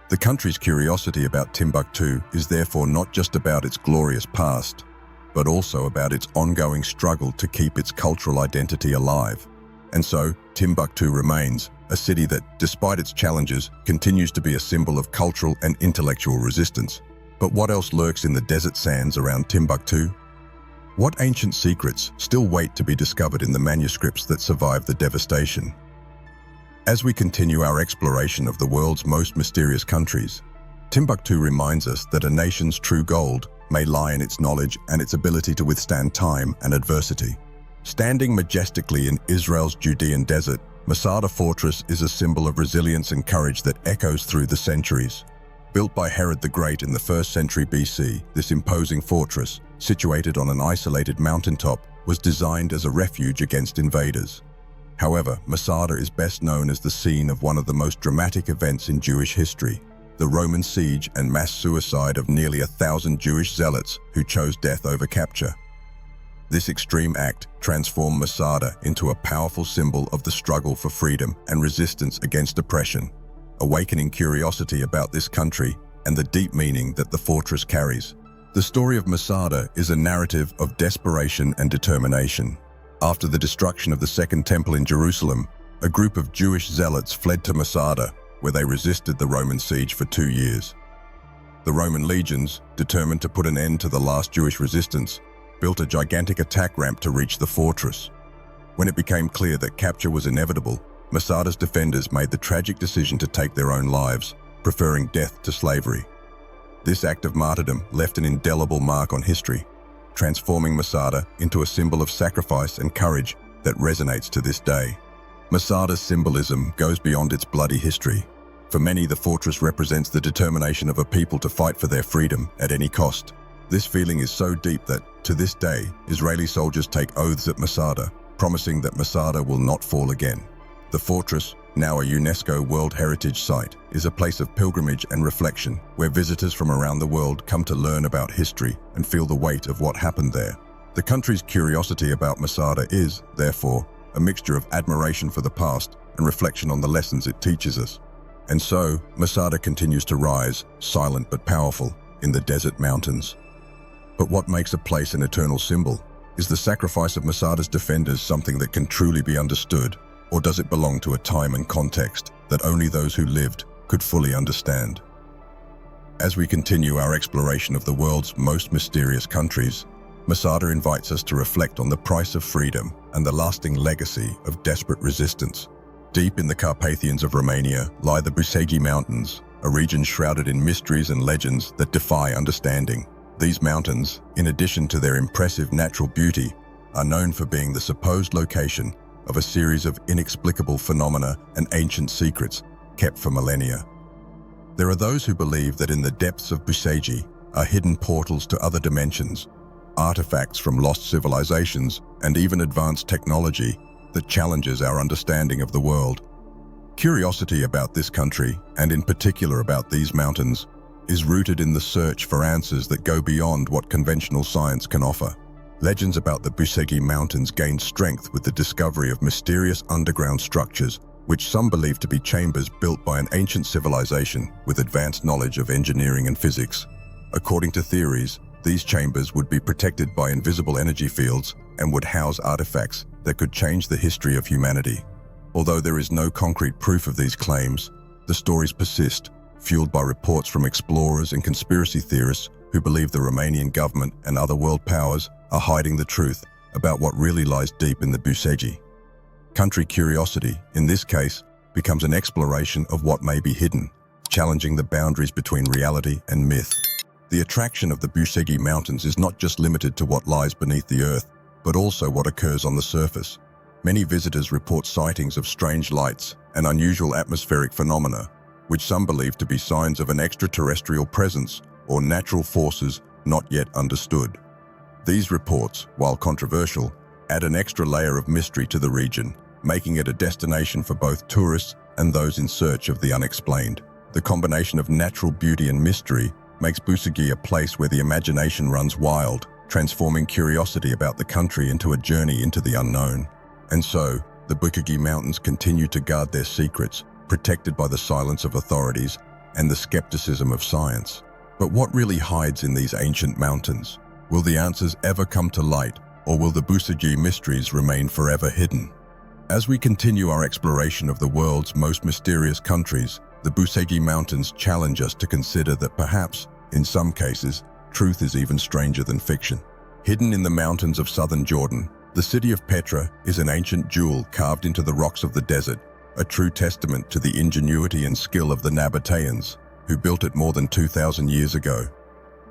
Speaker 1: The country's curiosity about Timbuktu is therefore not just about its glorious past, but also about its ongoing struggle to keep its cultural identity alive. And so, Timbuktu remains a city that, despite its challenges, continues to be a symbol of cultural and intellectual resistance. But what else lurks in the desert sands around Timbuktu? What ancient secrets still wait to be discovered in the manuscripts that survived the devastation? As we continue our exploration of the world's most mysterious countries, Timbuktu reminds us that a nation's true gold may lie in its knowledge and its ability to withstand time and adversity. Standing majestically in Israel's Judean desert, Masada Fortress is a symbol of resilience and courage that echoes through the centuries. Built by Herod the Great in the 1st century BC, this imposing fortress, situated on an isolated mountaintop, was designed as a refuge against invaders. However, Masada is best known as the scene of one of the most dramatic events in Jewish history, the Roman siege and mass suicide of nearly 1,000 Jewish zealots who chose death over capture. This extreme act transformed Masada into a powerful symbol of the struggle for freedom and resistance against oppression, awakening curiosity about this country and the deep meaning that the fortress carries. The story of Masada is a narrative of desperation and determination. After the destruction of the Second Temple in Jerusalem, a group of Jewish zealots fled to Masada, where they resisted the Roman siege for 2 years. The Roman legions, determined to put an end to the last Jewish resistance, built a gigantic attack ramp to reach the fortress. When it became clear that capture was inevitable, Masada's defenders made the tragic decision to take their own lives, preferring death to slavery. This act of martyrdom left an indelible mark on history, transforming Masada into a symbol of sacrifice and courage that resonates to this day. Masada's symbolism goes beyond its bloody history. For many, the fortress represents the determination of a people to fight for their freedom at any cost. This feeling is so deep that, to this day, Israeli soldiers take oaths at Masada, promising that Masada will not fall again. The fortress, now a UNESCO World Heritage Site, is a place of pilgrimage and reflection where visitors from around the world come to learn about history and feel the weight of what happened there. The country's curiosity about Masada is, therefore, a mixture of admiration for the past and reflection on the lessons it teaches us. And so, Masada continues to rise, silent but powerful, in the desert mountains. But what makes a place an eternal symbol? Is the sacrifice of Masada's defenders something that can truly be understood? Or does it belong to a time and context that only those who lived could fully understand? As we continue our exploration of the world's most mysterious countries, Masada invites us to reflect on the price of freedom and the lasting legacy of desperate resistance. Deep in the Carpathians of Romania lie the Bucegi Mountains, a region shrouded in mysteries and legends that defy understanding. These mountains, in addition to their impressive natural beauty, are known for being the supposed location of a series of inexplicable phenomena and ancient secrets kept for millennia. There are those who believe that in the depths of Bucegi are hidden portals to other dimensions, artifacts from lost civilizations, and even advanced technology that challenges our understanding of the world. Curiosity about this country, and in particular about these mountains, is rooted in the search for answers that go beyond what conventional science can offer. Legends about the Bucegi Mountains gained strength with the discovery of mysterious underground structures, which some believe to be chambers built by an ancient civilization with advanced knowledge of engineering and physics. According to theories, these chambers would be protected by invisible energy fields and would house artifacts that could change the history of humanity. Although there is no concrete proof of these claims, the stories persist, fueled by reports from explorers and conspiracy theorists who believe the Romanian government and other world powers are hiding the truth about what really lies deep in the Bucegi. Country curiosity, in this case, becomes an exploration of what may be hidden, challenging the boundaries between reality and myth. The attraction of the Bucegi Mountains is not just limited to what lies beneath the earth, but also what occurs on the surface. Many visitors report sightings of strange lights and unusual atmospheric phenomena, which some believe to be signs of an extraterrestrial presence or natural forces not yet understood. These reports, while controversial, add an extra layer of mystery to the region, making it a destination for both tourists and those in search of the unexplained. The combination of natural beauty and mystery makes Bucegi a place where the imagination runs wild, transforming curiosity about the country into a journey into the unknown. And so, the Bucegi Mountains continue to guard their secrets, protected by the silence of authorities and the skepticism of science. But what really hides in these ancient mountains? Will the answers ever come to light, or will the Bucegi mysteries remain forever hidden? As we continue our exploration of the world's most mysterious countries, the Bucegi Mountains challenge us to consider that perhaps, in some cases, truth is even stranger than fiction. Hidden in the mountains of southern Jordan, the city of Petra is an ancient jewel carved into the rocks of the desert, a true testament to the ingenuity and skill of the Nabateans, who built it more than 2,000 years ago.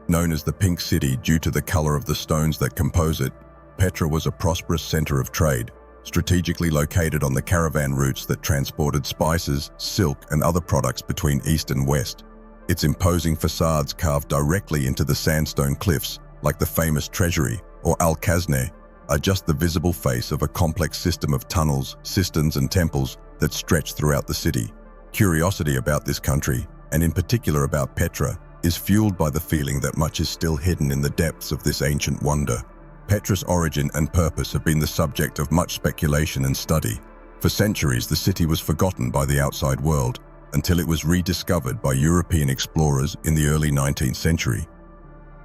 Speaker 1: Known as the Pink City due to the color of the stones that compose it, Petra was a prosperous center of trade, strategically located on the caravan routes that transported spices, silk, and other products between east and west. Its imposing facades carved directly into the sandstone cliffs, like the famous treasury or Al-Kazne, are just the visible face of a complex system of tunnels, cisterns, and temples that stretch throughout the city. Curiosity about this country, and in particular about Petra, is fueled by the feeling that much is still hidden in the depths of this ancient wonder. Petra's origin and purpose have been the subject of much speculation and study. For centuries, the city was forgotten by the outside world, until it was rediscovered by European explorers in the early 19th century.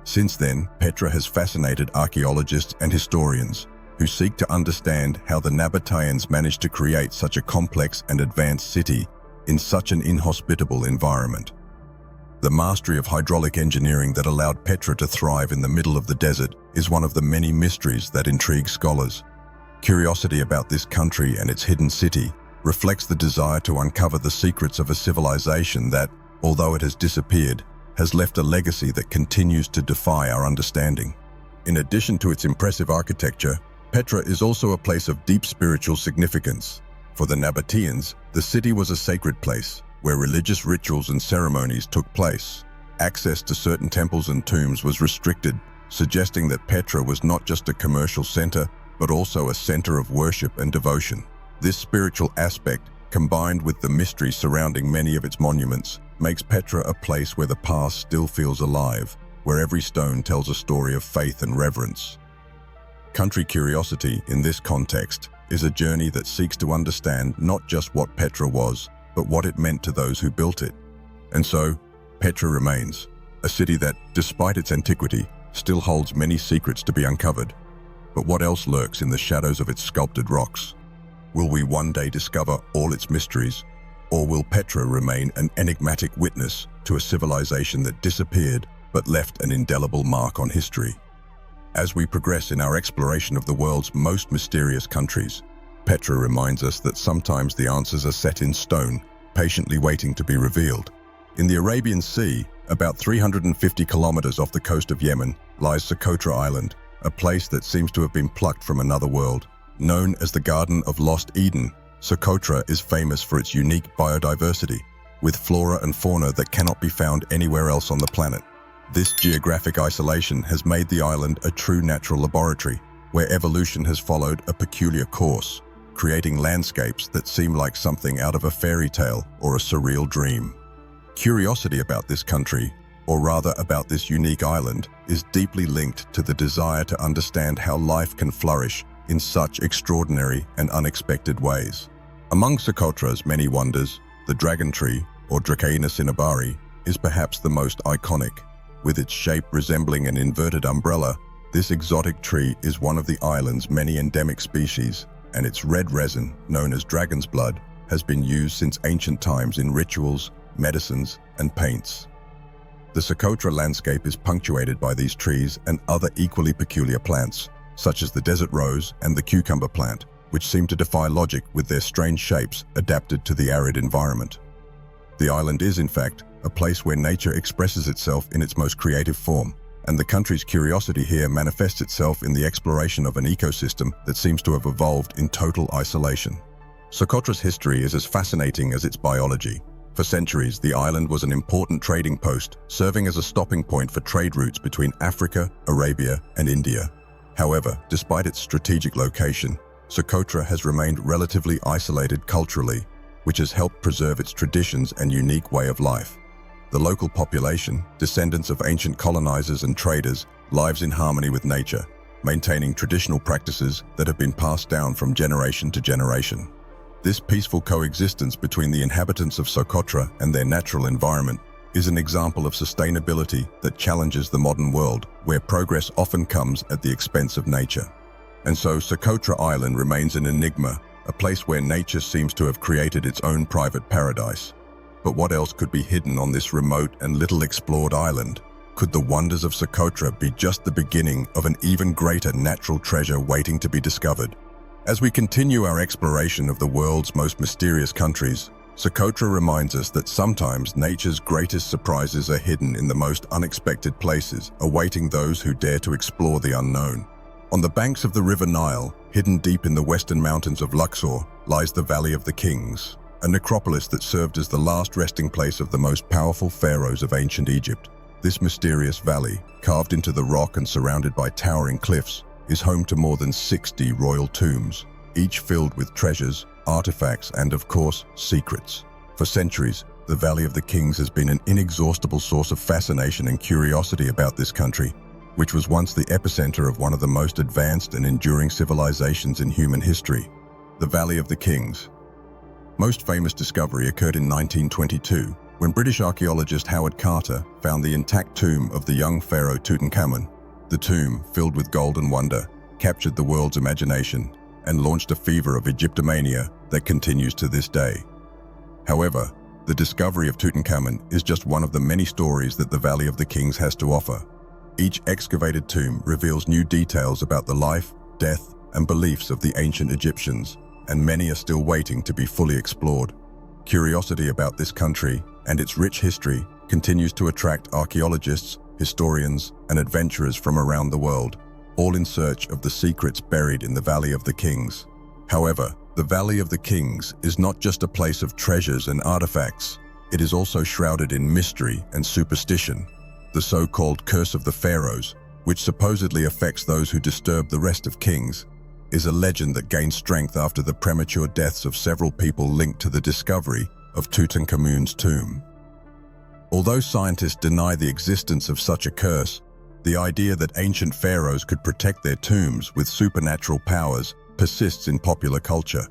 Speaker 1: Since then, Petra has fascinated archaeologists and historians who seek to understand how the Nabateans managed to create such a complex and advanced city in such an inhospitable environment. The mastery of hydraulic engineering that allowed Petra to thrive in the middle of the desert is one of the many mysteries that intrigue scholars. Curiosity about this country and its hidden city reflects the desire to uncover the secrets of a civilization that, although it has disappeared, has left a legacy that continues to defy our understanding. In addition to its impressive architecture, Petra is also a place of deep spiritual significance. For the Nabateans, the city was a sacred place, where religious rituals and ceremonies took place. Access to certain temples and tombs was restricted, suggesting that Petra was not just a commercial center, but also a center of worship and devotion. This spiritual aspect, combined with the mystery surrounding many of its monuments, makes Petra a place where the past still feels alive, where every stone tells a story of faith and reverence. Country curiosity, in this context, is a journey that seeks to understand not just what Petra was, but what it meant to those who built it. And so, Petra remains, a city that, despite its antiquity, still holds many secrets to be uncovered. But what else lurks in the shadows of its sculpted rocks? Will we one day discover all its mysteries? Or will Petra remain an enigmatic witness to a civilization that disappeared but left an indelible mark on history? As we progress in our exploration of the world's most mysterious countries, Petra reminds us that sometimes the answers are set in stone, patiently waiting to be revealed. In the Arabian Sea, about 350 kilometers off the coast of Yemen, lies Socotra Island, a place that seems to have been plucked from another world. Known as the Garden of Lost Eden, Socotra is famous for its unique biodiversity, with flora and fauna that cannot be found anywhere else on the planet. This geographic isolation has made the island a true natural laboratory, where evolution has followed a peculiar course, creating landscapes that seem like something out of a fairy tale or a surreal dream. Curiosity about this country, or rather about this unique island, is deeply linked to the desire to understand how life can flourish in such extraordinary and unexpected ways. Among Socotra's many wonders, the dragon tree, or Dracaena cinnabari, is perhaps the most iconic. With its shape resembling an inverted umbrella, this exotic tree is one of the island's many endemic species, and its red resin, known as dragon's blood, has been used since ancient times in rituals, medicines, and paints. The Socotra landscape is punctuated by these trees and other equally peculiar plants, such as the desert rose and the cucumber plant, which seem to defy logic with their strange shapes adapted to the arid environment. The island is, in fact, a place where nature expresses itself in its most creative form, and the country's curiosity here manifests itself in the exploration of an ecosystem that seems to have evolved in total isolation. Socotra's history is as fascinating as its biology. For centuries, the island was an important trading post, serving as a stopping point for trade routes between Africa, Arabia, and India. However, despite its strategic location, Socotra has remained relatively isolated culturally, which has helped preserve its traditions and unique way of life. The local population, descendants of ancient colonizers and traders, lives in harmony with nature, maintaining traditional practices that have been passed down from generation to generation. This peaceful coexistence between the inhabitants of Socotra and their natural environment is an example of sustainability that challenges the modern world, where progress often comes at the expense of nature. And so Socotra Island remains an enigma, a place where nature seems to have created its own private paradise. But what else could be hidden on this remote and little explored island? Could the wonders of Socotra be just the beginning of an even greater natural treasure waiting to be discovered? As we continue our exploration of the world's most mysterious countries, Socotra reminds us that sometimes nature's greatest surprises are hidden in the most unexpected places, awaiting those who dare to explore the unknown. On the banks of the River Nile, hidden deep in the western mountains of Luxor, lies the Valley of the Kings, a necropolis that served as the last resting place of the most powerful pharaohs of ancient Egypt. This mysterious valley, carved into the rock and surrounded by towering cliffs, is home to more than 60 royal tombs, each filled with treasures, artifacts, and of course, secrets. For centuries, the Valley of the Kings has been an inexhaustible source of fascination and curiosity about this country, which was once the epicenter of one of the most advanced and enduring civilizations in human history, the Valley of the Kings. Most famous discovery occurred in 1922, when British archaeologist Howard Carter found the intact tomb of the young pharaoh Tutankhamun. The tomb, filled with gold and wonder, captured the world's imagination and launched a fever of Egyptomania that continues to this day. However, the discovery of Tutankhamun is just one of the many stories that the Valley of the Kings has to offer. Each excavated tomb reveals new details about the life, death, and beliefs of the ancient Egyptians, and many are still waiting to be fully explored. Curiosity about this country and its rich history continues to attract archaeologists, historians, and adventurers from around the world, all in search of the secrets buried in the Valley of the Kings. However, the Valley of the Kings is not just a place of treasures and artifacts. It is also shrouded in mystery and superstition. The so-called Curse of the Pharaohs, which supposedly affects those who disturb the rest of kings, is a legend that gained strength after the premature deaths of several people linked to the discovery of Tutankhamun's tomb. Although scientists deny the existence of such a curse, the idea that ancient pharaohs could protect their tombs with supernatural powers persists in popular culture,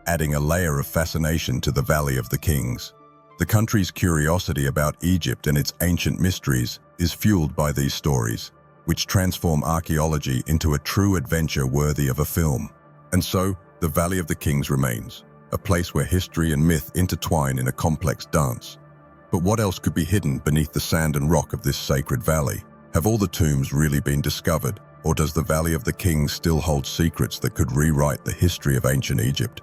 Speaker 1: adding a layer of fascination to the Valley of the Kings. The country's curiosity about Egypt and its ancient mysteries is fueled by these stories, which transform archaeology into a true adventure worthy of a film. And so, the Valley of the Kings remains, a place where history and myth intertwine in a complex dance. But what else could be hidden beneath the sand and rock of this sacred valley? Have all the tombs really been discovered, or does the Valley of the Kings still hold secrets that could rewrite the history of ancient Egypt?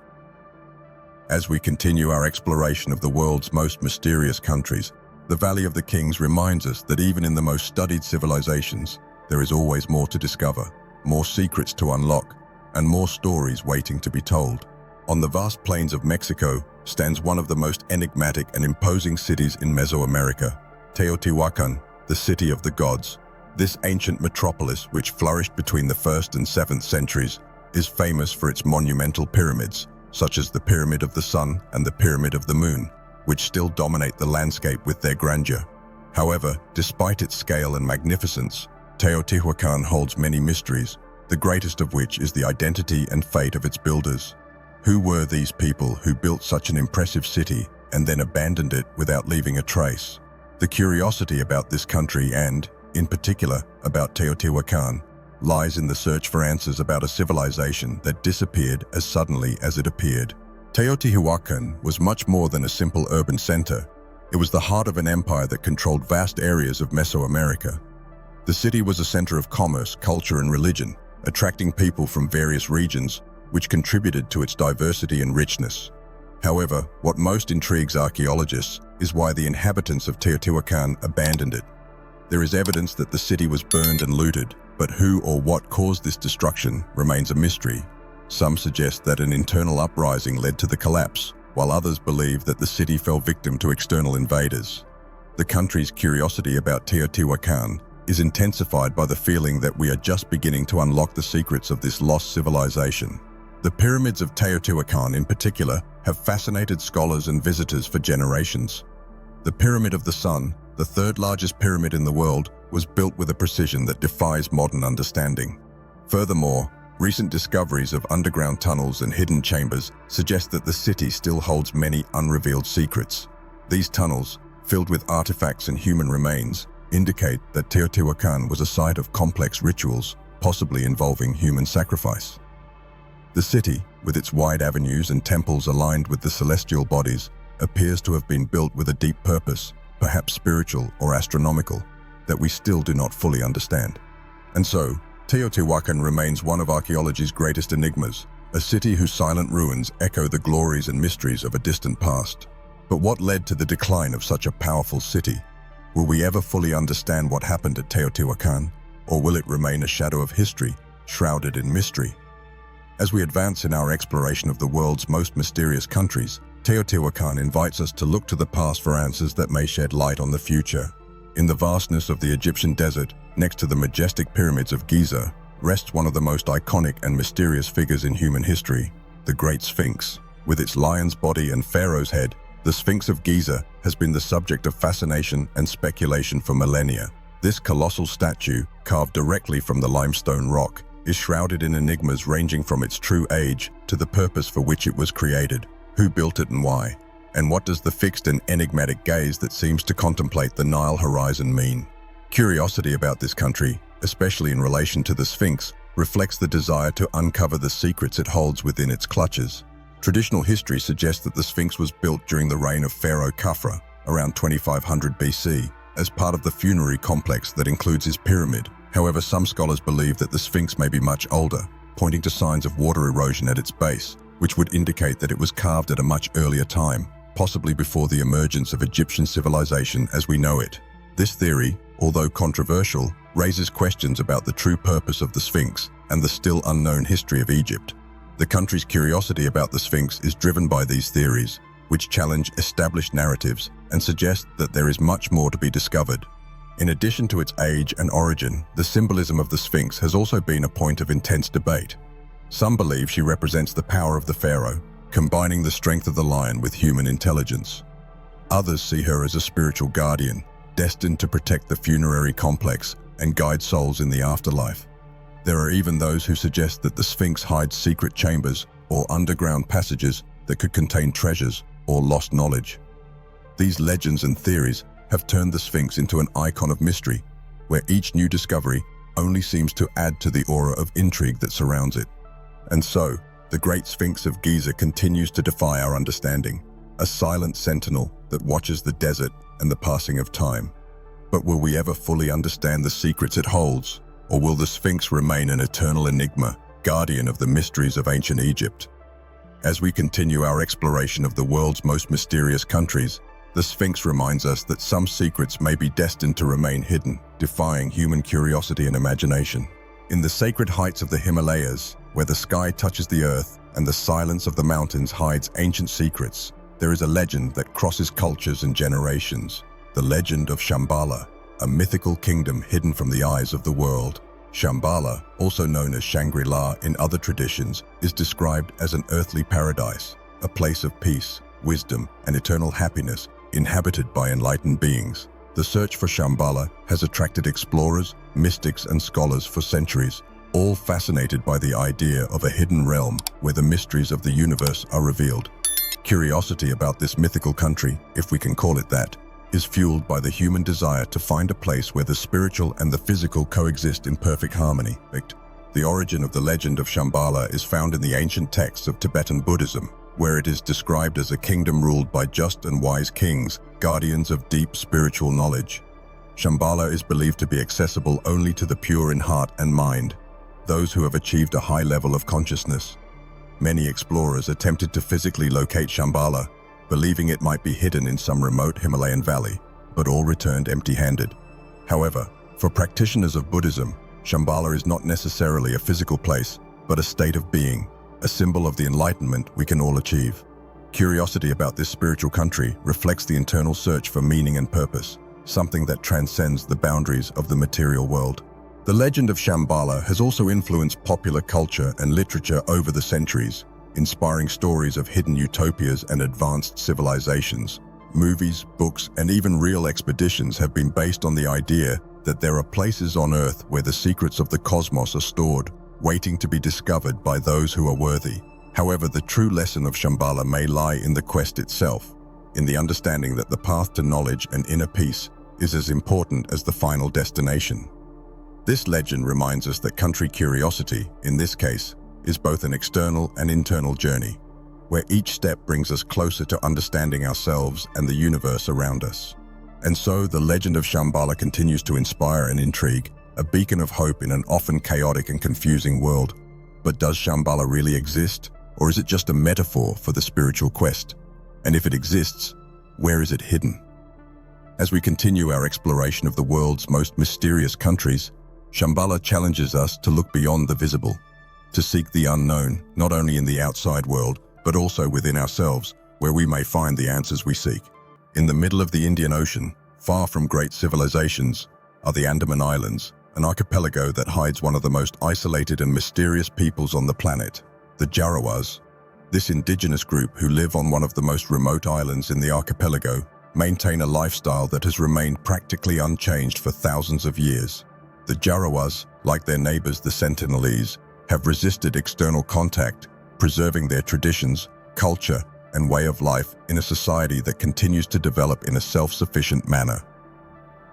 Speaker 1: As we continue our exploration of the world's most mysterious countries, the Valley of the Kings reminds us that even in the most studied civilizations, there is always more to discover, more secrets to unlock, and more stories waiting to be told. On the vast plains of Mexico stands one of the most enigmatic and imposing cities in Mesoamerica, Teotihuacan, the city of the gods. This ancient metropolis, which flourished between the 1st and 7th centuries, is famous for its monumental pyramids, such as the Pyramid of the Sun and the Pyramid of the Moon, which still dominate the landscape with their grandeur. However, despite its scale and magnificence, Teotihuacan holds many mysteries, the greatest of which is the identity and fate of its builders. Who were these people who built such an impressive city and then abandoned it without leaving a trace? The curiosity about this country and, in particular, about Teotihuacan, lies in the search for answers about a civilization that disappeared as suddenly as it appeared. Teotihuacan was much more than a simple urban center. It was the heart of an empire that controlled vast areas of Mesoamerica. The city was a center of commerce, culture, and religion, attracting people from various regions, which contributed to its diversity and richness. However, what most intrigues archaeologists is why the inhabitants of Teotihuacan abandoned it. There is evidence that the city was burned and looted, but who or what caused this destruction remains a mystery. Some suggest that an internal uprising led to the collapse, while others believe that the city fell victim to external invaders. The country's curiosity about Teotihuacan is intensified by the feeling that we are just beginning to unlock the secrets of this lost civilization. The pyramids of Teotihuacan in particular have fascinated scholars and visitors for generations. The Pyramid of the Sun, the third largest pyramid in the world, was built with a precision that defies modern understanding. Furthermore, recent discoveries of underground tunnels and hidden chambers suggest that the city still holds many unrevealed secrets. These tunnels, filled with artifacts and human remains, indicate that Teotihuacan was a site of complex rituals, possibly involving human sacrifice. The city, with its wide avenues and temples aligned with the celestial bodies, appears to have been built with a deep purpose, perhaps spiritual or astronomical, that we still do not fully understand. And so, Teotihuacan remains one of archaeology's greatest enigmas, a city whose silent ruins echo the glories and mysteries of a distant past. But what led to the decline of such a powerful city? Will we ever fully understand what happened at Teotihuacan, or will it remain a shadow of history, shrouded in mystery? As we advance in our exploration of the world's most mysterious countries, Teotihuacan invites us to look to the past for answers that may shed light on the future. In the vastness of the Egyptian desert, next to the majestic pyramids of Giza, rests one of the most iconic and mysterious figures in human history, the Great Sphinx. With its lion's body and pharaoh's head, the Sphinx of Giza has been the subject of fascination and speculation for millennia. This colossal statue, carved directly from the limestone rock, is shrouded in enigmas ranging from its true age to the purpose for which it was created. Who built it and why? And what does the fixed and enigmatic gaze that seems to contemplate the Nile horizon mean? Curiosity about this country, especially in relation to the Sphinx, reflects the desire to uncover the secrets it holds within its clutches. Traditional history suggests that the Sphinx was built during the reign of Pharaoh Khafra, around 2500 BC, as part of the funerary complex that includes his pyramid. However, some scholars believe that the Sphinx may be much older, pointing to signs of water erosion at its base, which would indicate that it was carved at a much earlier time, possibly before the emergence of Egyptian civilization as we know it. This theory, although controversial, raises questions about the true purpose of the Sphinx and the still unknown history of Egypt. The country's curiosity about the Sphinx is driven by these theories, which challenge established narratives and suggest that there is much more to be discovered. In addition to its age and origin, the symbolism of the Sphinx has also been a point of intense debate. Some believe she represents the power of the pharaoh, combining the strength of the lion with human intelligence. Others see her as a spiritual guardian, destined to protect the funerary complex and guide souls in the afterlife. There are even those who suggest that the Sphinx hides secret chambers or underground passages that could contain treasures or lost knowledge. These legends and theories have turned the Sphinx into an icon of mystery, where each new discovery only seems to add to the aura of intrigue that surrounds it. And so, The Great Sphinx of Giza continues to defy our understanding, a silent sentinel that watches the desert and the passing of time. But will we ever fully understand the secrets it holds, or will the Sphinx remain an eternal enigma, guardian of the mysteries of ancient Egypt? As we continue our exploration of the world's most mysterious countries, the Sphinx reminds us that some secrets may be destined to remain hidden, defying human curiosity and imagination. In the sacred heights of the Himalayas, where the sky touches the earth and the silence of the mountains hides ancient secrets, there is a legend that crosses cultures and generations. The legend of Shambhala, a mythical kingdom hidden from the eyes of the world. Shambhala, also known as Shangri-La in other traditions, is described as an earthly paradise, a place of peace, wisdom, and eternal happiness, inhabited by enlightened beings. The search for Shambhala has attracted explorers, mystics, and scholars for centuries, all fascinated by the idea of a hidden realm where the mysteries of the universe are revealed. Curiosity about this mythical country, if we can call it that, is fueled by the human desire to find a place where the spiritual and the physical coexist in perfect harmony. The origin of the legend of Shambhala is found in the ancient texts of Tibetan Buddhism, where it is described as a kingdom ruled by just and wise kings, guardians of deep spiritual knowledge. Shambhala is believed to be accessible only to the pure in heart and mind, those who have achieved a high level of consciousness. Many explorers attempted to physically locate Shambhala, believing it might be hidden in some remote Himalayan valley, but all returned empty-handed. However, for practitioners of Buddhism, Shambhala is not necessarily a physical place, but a state of being, a symbol of the enlightenment we can all achieve. Curiosity about this spiritual country reflects the internal search for meaning and purpose, something that transcends the boundaries of the material world. The legend of Shambhala has also influenced popular culture and literature over the centuries, inspiring stories of hidden utopias and advanced civilizations. Movies, books, and even real expeditions have been based on the idea that there are places on Earth where the secrets of the cosmos are stored, waiting to be discovered by those who are worthy. However, the true lesson of Shambhala may lie in the quest itself, in the understanding that the path to knowledge and inner peace is as important as the final destination. This legend reminds us that country curiosity, in this case, is both an external and internal journey, where each step brings us closer to understanding ourselves and the universe around us. And so, the legend of Shambhala continues to inspire and intrigue, a beacon of hope in an often chaotic and confusing world. But does Shambhala really exist, or is it just a metaphor for the spiritual quest? And if it exists, where is it hidden? As we continue our exploration of the world's most mysterious countries, Shambhala challenges us to look beyond the visible, to seek the unknown, not only in the outside world, but also within ourselves, where we may find the answers we seek. In the middle of the Indian Ocean, far from great civilizations, are the Andaman Islands, an archipelago that hides one of the most isolated and mysterious peoples on the planet, the Jarawas. This indigenous group, who live on one of the most remote islands in the archipelago, maintain a lifestyle that has remained practically unchanged for thousands of years. The Jarawas, like their neighbors the Sentinelese, have resisted external contact, preserving their traditions, culture, and way of life in a society that continues to develop in a self-sufficient manner.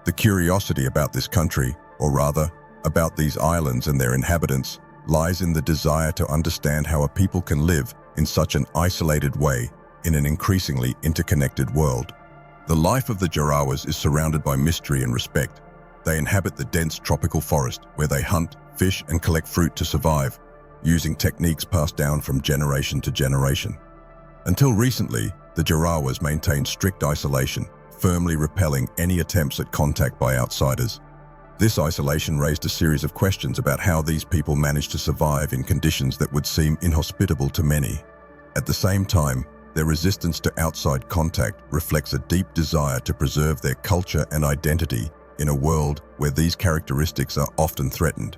Speaker 1: The curiosity about this country, or rather, about these islands and their inhabitants, lies in the desire to understand how a people can live in such an isolated way in an increasingly interconnected world. The life of the Jarawas is surrounded by mystery and respect. They inhabit the dense tropical forest where they hunt, fish, and collect fruit to survive, using techniques passed down from generation to generation. Until recently, the Jarawas maintained strict isolation, firmly repelling any attempts at contact by outsiders. This isolation raised a series of questions about how these people managed to survive in conditions that would seem inhospitable to many. At the same time, their resistance to outside contact reflects a deep desire to preserve their culture and identity in a world where these characteristics are often threatened.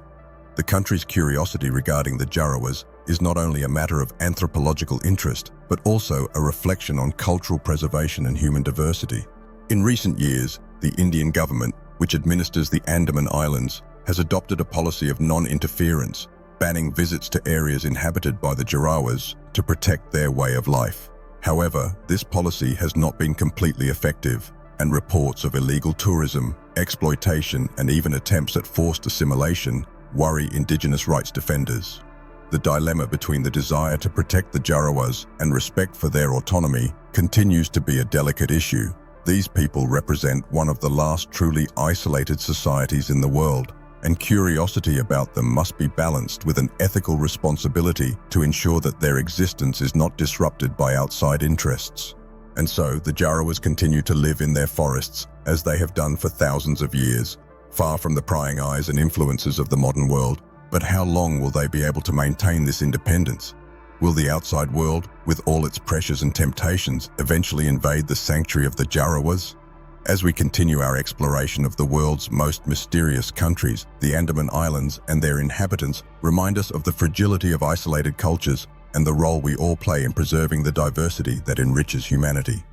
Speaker 1: The country's curiosity regarding the Jarawas is not only a matter of anthropological interest, but also a reflection on cultural preservation and human diversity. In recent years, the Indian government, which administers the Andaman Islands, has adopted a policy of non-interference, banning visits to areas inhabited by the Jarawas to protect their way of life. However, this policy has not been completely effective, and reports of illegal tourism, exploitation, and even attempts at forced assimilation worry indigenous rights defenders. The dilemma between the desire to protect the Jarowass and respect for their autonomy continues to be a delicate issue. These people represent one of the last truly isolated societies in the world, and curiosity about them must be balanced with an ethical responsibility to ensure that their existence is not disrupted by outside interests. And so, the Jarowass continue to live in their forests, as they have done for thousands of years, far from the prying eyes and influences of the modern world. But how long will they be able to maintain this independence? Will the outside world, with all its pressures and temptations, eventually invade the sanctuary of the Jarowass? As we continue our exploration of the world's most mysterious countries, the Andaman Islands and their inhabitants remind us of the fragility of isolated cultures and the role we all play in preserving the diversity that enriches humanity.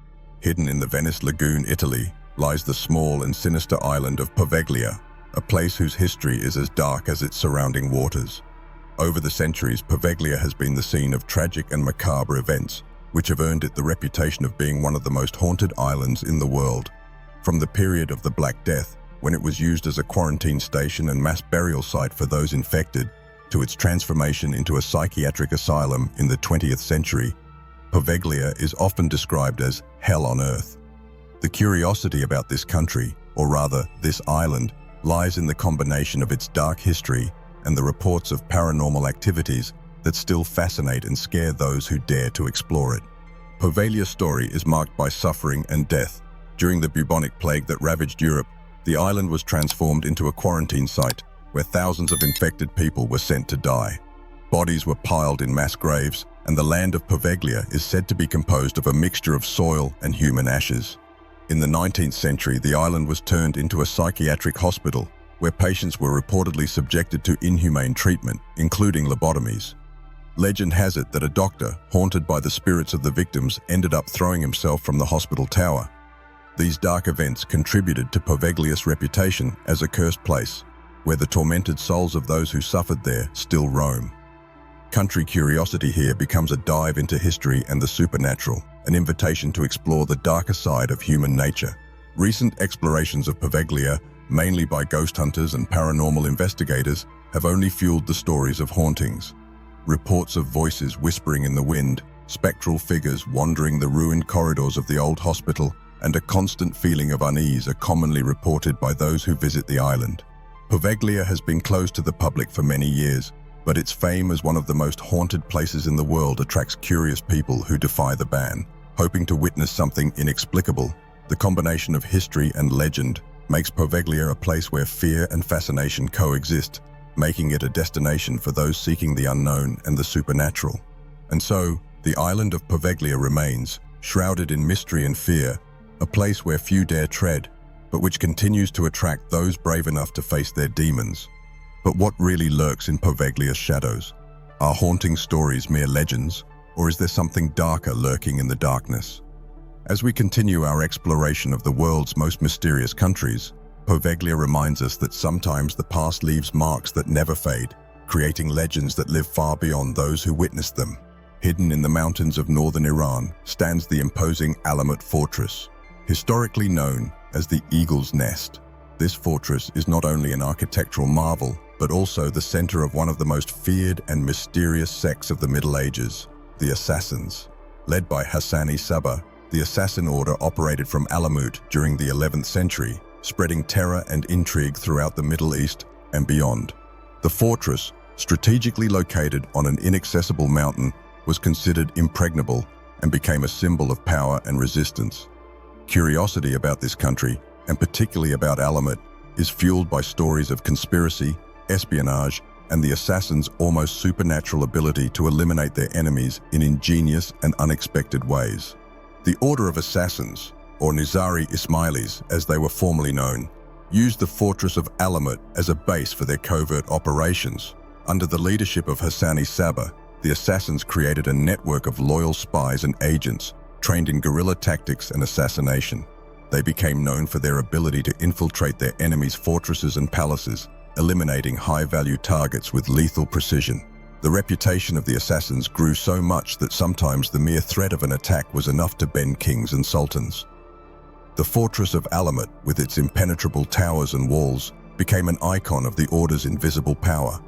Speaker 1: Hidden in the Venice Lagoon, Italy, lies the small and sinister island of Poveglia, a place whose history is as dark as its surrounding waters. Over the centuries, Poveglia has been the scene of tragic and macabre events, which have earned it the reputation of being one of the most haunted islands in the world. From the period of the Black Death, when it was used as a quarantine station and mass burial site for those infected, to its transformation into a psychiatric asylum in the 20th century, Poveglia is often described as hell on earth. The curiosity about this country, or rather this island, lies in the combination of its dark history and the reports of paranormal activities that still fascinate and scare those who dare to explore it. Poveglia's story is marked by suffering and death. During the bubonic plague that ravaged Europe, the island was transformed into a quarantine site where thousands of infected people were sent to die. Bodies were piled in mass graves, and the land of Poveglia is said to be composed of a mixture of soil and human ashes. In the 19th century, the island was turned into a psychiatric hospital where patients were reportedly subjected to inhumane treatment, including lobotomies. Legend has it that a doctor, haunted by the spirits of the victims, ended up throwing himself from the hospital tower. These dark events contributed to Poveglia's reputation as a cursed place, where the tormented souls of those who suffered there still roam. Country curiosity here becomes a dive into history and the supernatural, an invitation to explore the darker side of human nature. Recent explorations of Poveglia, mainly by ghost hunters and paranormal investigators, have only fueled the stories of hauntings. Reports of voices whispering in the wind, spectral figures wandering the ruined corridors of the old hospital, and a constant feeling of unease are commonly reported by those who visit the island. Poveglia has been closed to the public for many years, but its fame as one of the most haunted places in the world attracts curious people who defy the ban, hoping to witness something inexplicable. The combination of history and legend makes Poveglia a place where fear and fascination coexist, making it a destination for those seeking the unknown and the supernatural. And so, the island of Poveglia remains, shrouded in mystery and fear, a place where few dare tread, but which continues to attract those brave enough to face their demons. But what really lurks in Poveglia's shadows? Are haunting stories mere legends, or is there something darker lurking in the darkness? As we continue our exploration of the world's most mysterious countries, Poveglia reminds us that sometimes the past leaves marks that never fade, creating legends that live far beyond those who witnessed them. Hidden in the mountains of northern Iran stands the imposing Alamut Fortress. Historically known as the Eagle's Nest, this fortress is not only an architectural marvel, but also the center of one of the most feared and mysterious sects of the Middle Ages, the Assassins. Led by Hassani Sabah, the Assassin Order operated from Alamut during the 11th century, spreading terror and intrigue throughout the Middle East and beyond. The fortress, strategically located on an inaccessible mountain, was considered impregnable and became a symbol of power and resistance. Curiosity about this country, and particularly about Alamut, is fueled by stories of conspiracy, espionage, and the assassins' almost supernatural ability to eliminate their enemies in ingenious and unexpected ways. The Order of Assassins, or Nizari Ismailis as they were formerly known, used the fortress of Alamut as a base for their covert operations. Under the leadership of Hassani Sabah, the assassins created a network of loyal spies and agents trained in guerrilla tactics and assassination. They became known for their ability to infiltrate their enemies' fortresses and palaces, eliminating high-value targets with lethal precision. The reputation of the assassins grew so much that sometimes the mere threat of an attack was enough to bend kings and sultans. The fortress of Alamut, with its impenetrable towers and walls, became an icon of the Order's invisible power.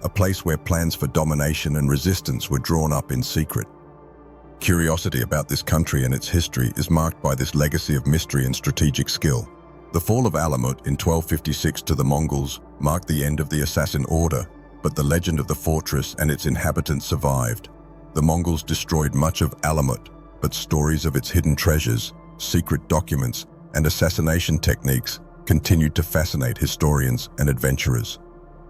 Speaker 1: a place where plans for domination and resistance were drawn up in secret. Curiosity about this country and its history is marked by this legacy of mystery and strategic skill. The fall of Alamut in 1256 to the Mongols marked the end of the Assassin Order, but the legend of the fortress and its inhabitants survived. The Mongols destroyed much of Alamut, but stories of its hidden treasures, secret documents, and assassination techniques continued to fascinate historians and adventurers.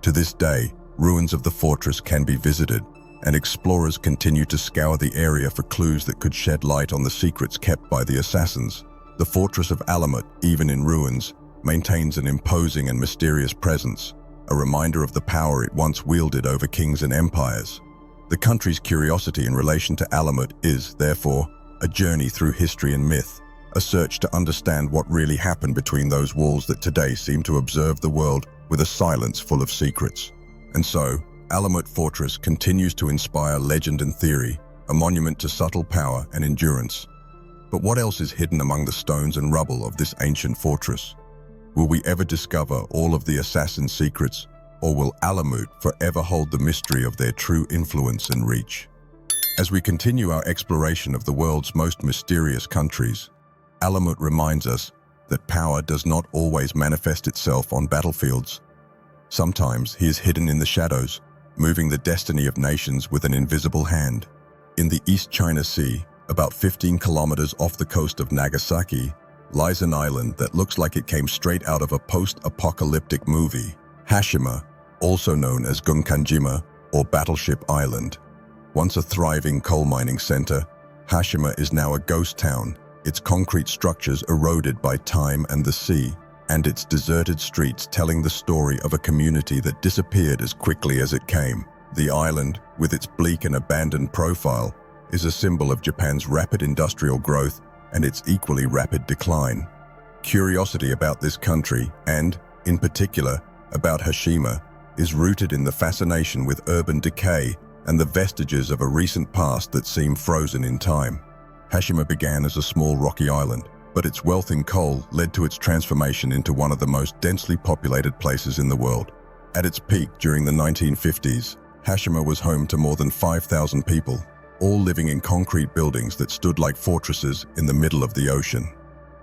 Speaker 1: To this day, ruins of the fortress can be visited, and explorers continue to scour the area for clues that could shed light on the secrets kept by the assassins. The fortress of Alamut, even in ruins, maintains an imposing and mysterious presence, a reminder of the power it once wielded over kings and empires. The country's curiosity in relation to Alamut is, therefore, a journey through history and myth, a search to understand what really happened between those walls that today seem to observe the world with a silence full of secrets. And so, Alamut Fortress continues to inspire legend and theory, a monument to subtle power and endurance. But what else is hidden among the stones and rubble of this ancient fortress? Will we ever discover all of the assassin's secrets, or will Alamut forever hold the mystery of their true influence and reach? As we continue our exploration of the world's most mysterious countries, Alamut reminds us that power does not always manifest itself on battlefields. Sometimes he is hidden in the shadows, moving the destiny of nations with an invisible hand. In the East China Sea, about 15 kilometers off the coast of Nagasaki, lies an island that looks like it came straight out of a post-apocalyptic movie, Hashima, also known as Gunkanjima or Battleship Island. Once a thriving coal mining center, Hashima is now a ghost town, its concrete structures eroded by time and the sea, and its deserted streets telling the story of a community that disappeared as quickly as it came. The island, with its bleak and abandoned profile, is a symbol of Japan's rapid industrial growth and its equally rapid decline. Curiosity about this country, and, in particular, about Hashima, is rooted in the fascination with urban decay and the vestiges of a recent past that seem frozen in time. Hashima began as a small rocky island, but its wealth in coal led to its transformation into one of the most densely populated places in the world. At its peak during the 1950s, Hashima was home to more than 5,000 people, all living in concrete buildings that stood like fortresses in the middle of the ocean.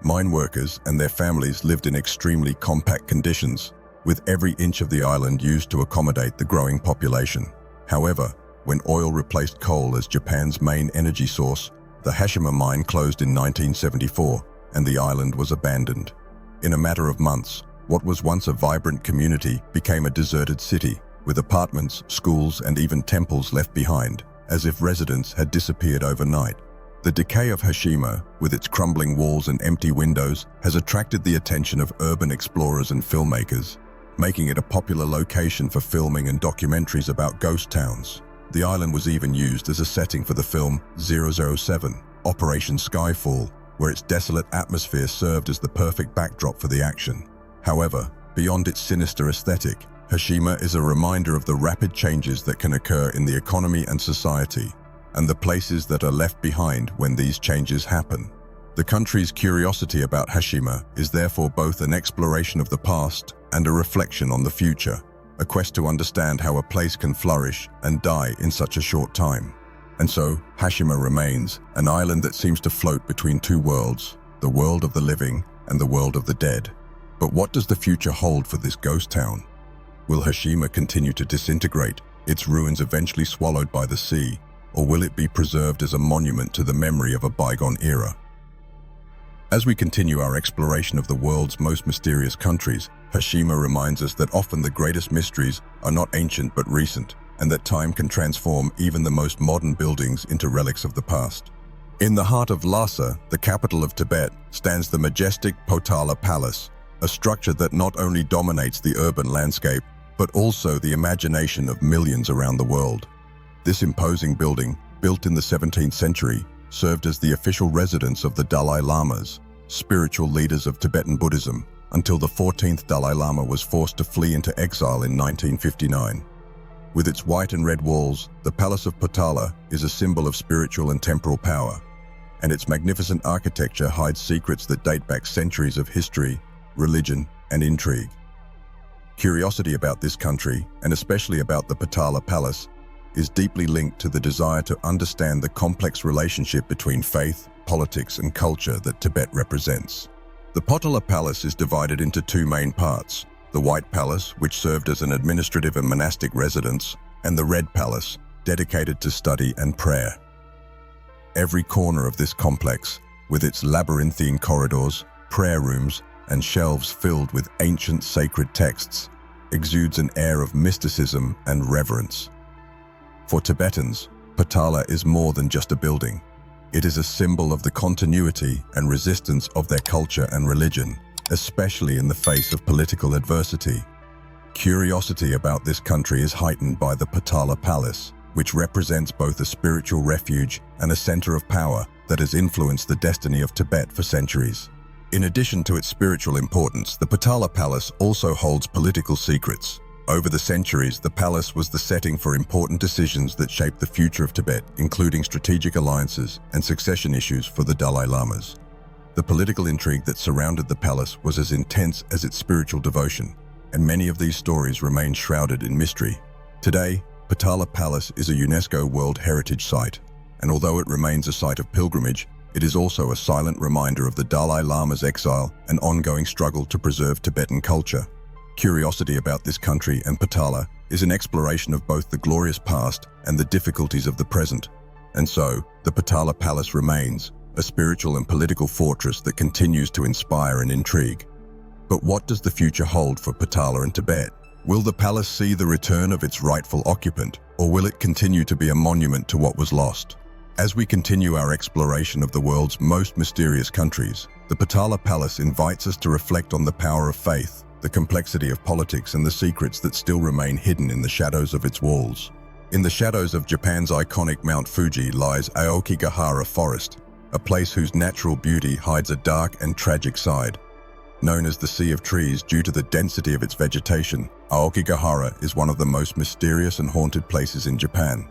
Speaker 1: Mine workers and their families lived in extremely compact conditions, with every inch of the island used to accommodate the growing population. However, when oil replaced coal as Japan's main energy source, the Hashima mine closed in 1974, and the island was abandoned. In a matter of months, what was once a vibrant community became a deserted city, with apartments, schools, and even temples left behind, as if residents had disappeared overnight. The decay of Hashima, with its crumbling walls and empty windows, has attracted the attention of urban explorers and filmmakers, making it a popular location for filming and documentaries about ghost towns. The island was even used as a setting for the film 007, Operation Skyfall, where its desolate atmosphere served as the perfect backdrop for the action. However, beyond its sinister aesthetic, Hashima is a reminder of the rapid changes that can occur in the economy and society, and the places that are left behind when these changes happen. The country's curiosity about Hashima is therefore both an exploration of the past and a reflection on the future, a quest to understand how a place can flourish and die in such a short time. And so, Hashima remains an island that seems to float between two worlds, the world of the living and the world of the dead. But what does the future hold for this ghost town? Will Hashima continue to disintegrate, its ruins eventually swallowed by the sea, or will it be preserved as a monument to the memory of a bygone era? As we continue our exploration of the world's most mysterious countries, Hashima reminds us that often the greatest mysteries are not ancient but recent, and that time can transform even the most modern buildings into relics of the past. In the heart of Lhasa, the capital of Tibet, stands the majestic Potala Palace, a structure that not only dominates the urban landscape, but also the imagination of millions around the world. This imposing building, built in the 17th century, served as the official residence of the Dalai Lamas, spiritual leaders of Tibetan Buddhism, until the 14th Dalai Lama was forced to flee into exile in 1959. With its white and red walls, the Palace of Potala is a symbol of spiritual and temporal power, and its magnificent architecture hides secrets that date back centuries of history, religion, and intrigue. Curiosity about this country, and especially about the Potala Palace, is deeply linked to the desire to understand the complex relationship between faith, politics, and culture that Tibet represents. The Potala Palace is divided into two main parts: the White Palace, which served as an administrative and monastic residence, and the Red Palace, dedicated to study and prayer. Every corner of this complex, with its labyrinthine corridors, prayer rooms, and shelves filled with ancient sacred texts, exudes an air of mysticism and reverence. For Tibetans, Potala is more than just a building. It is a symbol of the continuity and resistance of their culture and religion, especially in the face of political adversity. Curiosity about this country is heightened by the Potala Palace, which represents both a spiritual refuge and a center of power that has influenced the destiny of Tibet for centuries. In addition to its spiritual importance, the Potala Palace also holds political secrets. Over the centuries, the palace was the setting for important decisions that shaped the future of Tibet, including strategic alliances and succession issues for the Dalai Lamas. The political intrigue that surrounded the palace was as intense as its spiritual devotion, and many of these stories remain shrouded in mystery. Today, Potala Palace is a UNESCO World Heritage Site, and although it remains a site of pilgrimage, it is also a silent reminder of the Dalai Lama's exile and ongoing struggle to preserve Tibetan culture. Curiosity about this country and Potala is an exploration of both the glorious past and the difficulties of the present. And so, the Potala Palace remains a spiritual and political fortress that continues to inspire and intrigue. But what does the future hold for Potala and Tibet? Will the palace see the return of its rightful occupant, or will it continue to be a monument to what was lost? As we continue our exploration of the world's most mysterious countries, the Potala Palace invites us to reflect on the power of faith, the complexity of politics, and the secrets that still remain hidden in the shadows of its walls. In the shadows of Japan's iconic Mount Fuji lies Aokigahara Forest, a place whose natural beauty hides a dark and tragic side. Known as the Sea of Trees due to the density of its vegetation, Aokigahara is one of the most mysterious and haunted places in Japan.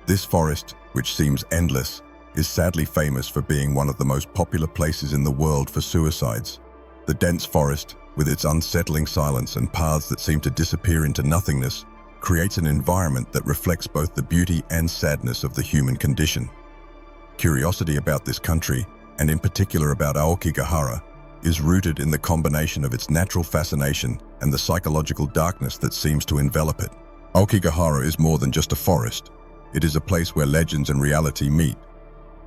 Speaker 1: This forest, which seems endless, is sadly famous for being one of the most popular places in the world for suicides. The dense forest, with its unsettling silence and paths that seem to disappear into nothingness, creates an environment that reflects both the beauty and sadness of the human condition. Curiosity about this country, and in particular about Aokigahara, is rooted in the combination of its natural fascination and the psychological darkness that seems to envelop it. Aokigahara is more than just a forest. It is a place where legends and reality meet.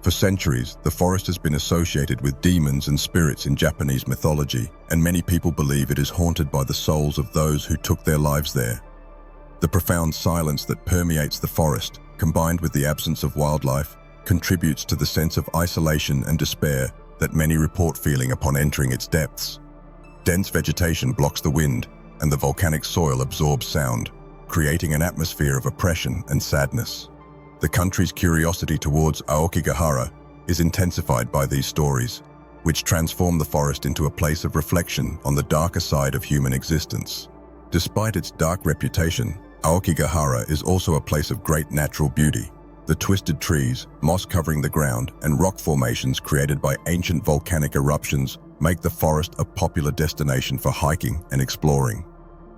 Speaker 1: For centuries, the forest has been associated with demons and spirits in Japanese mythology, and many people believe it is haunted by the souls of those who took their lives there. The profound silence that permeates the forest, combined with the absence of wildlife, contributes to the sense of isolation and despair that many report feeling upon entering its depths. Dense vegetation blocks the wind, and the volcanic soil absorbs sound, creating an atmosphere of oppression and sadness. The country's curiosity towards Aokigahara is intensified by these stories, which transform the forest into a place of reflection on the darker side of human existence. Despite its dark reputation, Aokigahara is also a place of great natural beauty. The twisted trees, moss covering the ground, and rock formations created by ancient volcanic eruptions make the forest a popular destination for hiking and exploring.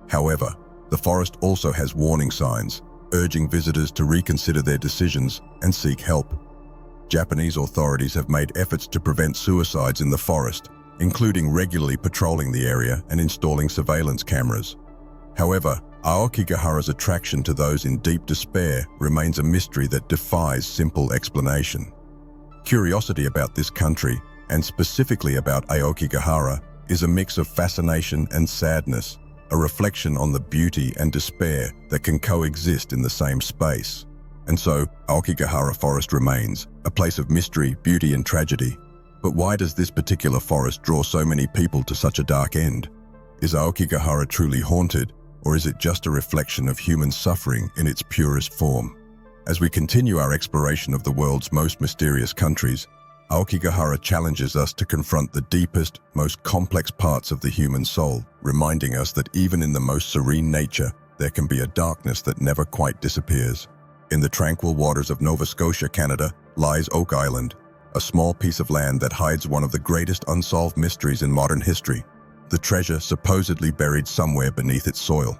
Speaker 1: However, the forest also has warning signs, urging visitors to reconsider their decisions and seek help. Japanese authorities have made efforts to prevent suicides in the forest, including regularly patrolling the area and installing surveillance cameras. However, Aokigahara's attraction to those in deep despair remains a mystery that defies simple explanation. Curiosity about this country, and specifically about Aokigahara, is a mix of fascination and sadness, a reflection on the beauty and despair that can coexist in the same space. And so, Aokigahara Forest remains a place of mystery, beauty, and tragedy. But why does this particular forest draw so many people to such a dark end? Is Aokigahara truly haunted, or is it just a reflection of human suffering in its purest form? As we continue our exploration of the world's most mysterious countries, Aokigahara challenges us to confront the deepest, most complex parts of the human soul, reminding us that even in the most serene nature, there can be a darkness that never quite disappears. In the tranquil waters of Nova Scotia, Canada, lies Oak Island, a small piece of land that hides one of the greatest unsolved mysteries in modern history. the treasure supposedly buried somewhere beneath its soil.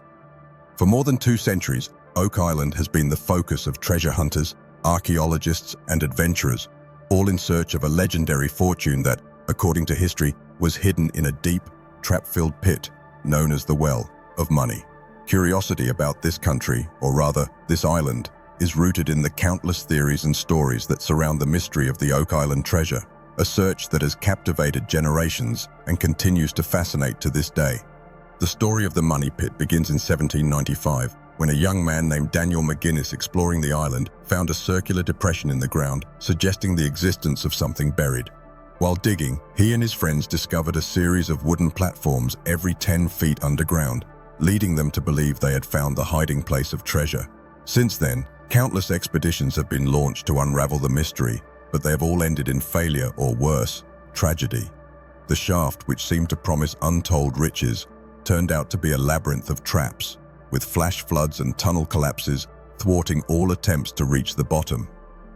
Speaker 1: For more than 2 centuries, Oak Island has been the focus of treasure hunters, archaeologists, and adventurers, all in search of a legendary fortune that, according to history, was hidden in a deep, trap-filled pit known as the Well of Money. Curiosity about this country, or rather, this island, is rooted in the countless theories and stories that surround the mystery of the Oak Island treasure, a search that has captivated generations and continues to fascinate to this day. The story of the Money Pit begins in 1795, when a young man named Daniel McGuinness, exploring the island, found a circular depression in the ground, suggesting the existence of something buried. While digging, he and his friends discovered a series of wooden platforms every 10 feet underground, leading them to believe they had found the hiding place of treasure. Since then, countless expeditions have been launched to unravel the mystery, but they have all ended in failure or worse, tragedy. The shaft, which seemed to promise untold riches, turned out to be a labyrinth of traps, with flash floods and tunnel collapses thwarting all attempts to reach the bottom.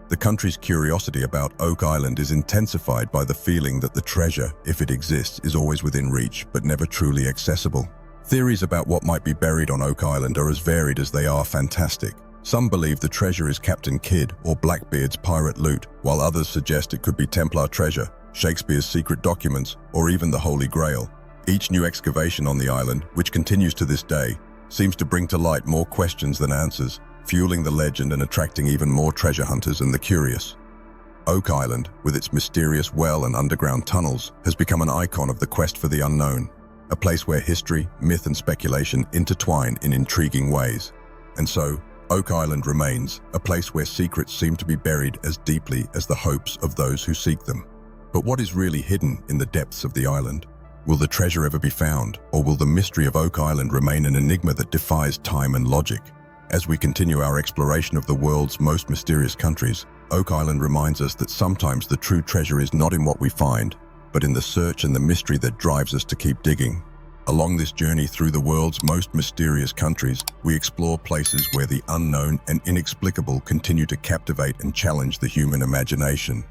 Speaker 1: The country's curiosity about Oak Island is intensified by the feeling that the treasure, if it exists, is always within reach but never truly accessible. Theories about what might be buried on Oak Island are as varied as they are fantastic. Some believe the treasure is Captain Kidd or Blackbeard's pirate loot, while others suggest it could be Templar treasure, Shakespeare's secret documents, or even the Holy Grail. Each new excavation on the island, which continues to this day, seems to bring to light more questions than answers, fueling the legend and attracting even more treasure hunters and the curious. Oak Island, with its mysterious well and underground tunnels, has become an icon of the quest for the unknown, a place where history, myth, and speculation intertwine in intriguing ways. And so, Oak Island remains a place where secrets seem to be buried as deeply as the hopes of those who seek them. But what is really hidden in the depths of the island? Will the treasure ever be found, or will the mystery of Oak Island remain an enigma that defies time and logic? As we continue our exploration of the world's most mysterious countries, Oak Island reminds us that sometimes the true treasure is not in what we find, but in the search and the mystery that drives us to keep digging. Along this journey through the world's most mysterious countries, we explore places where the unknown and inexplicable continue to captivate and challenge the human imagination.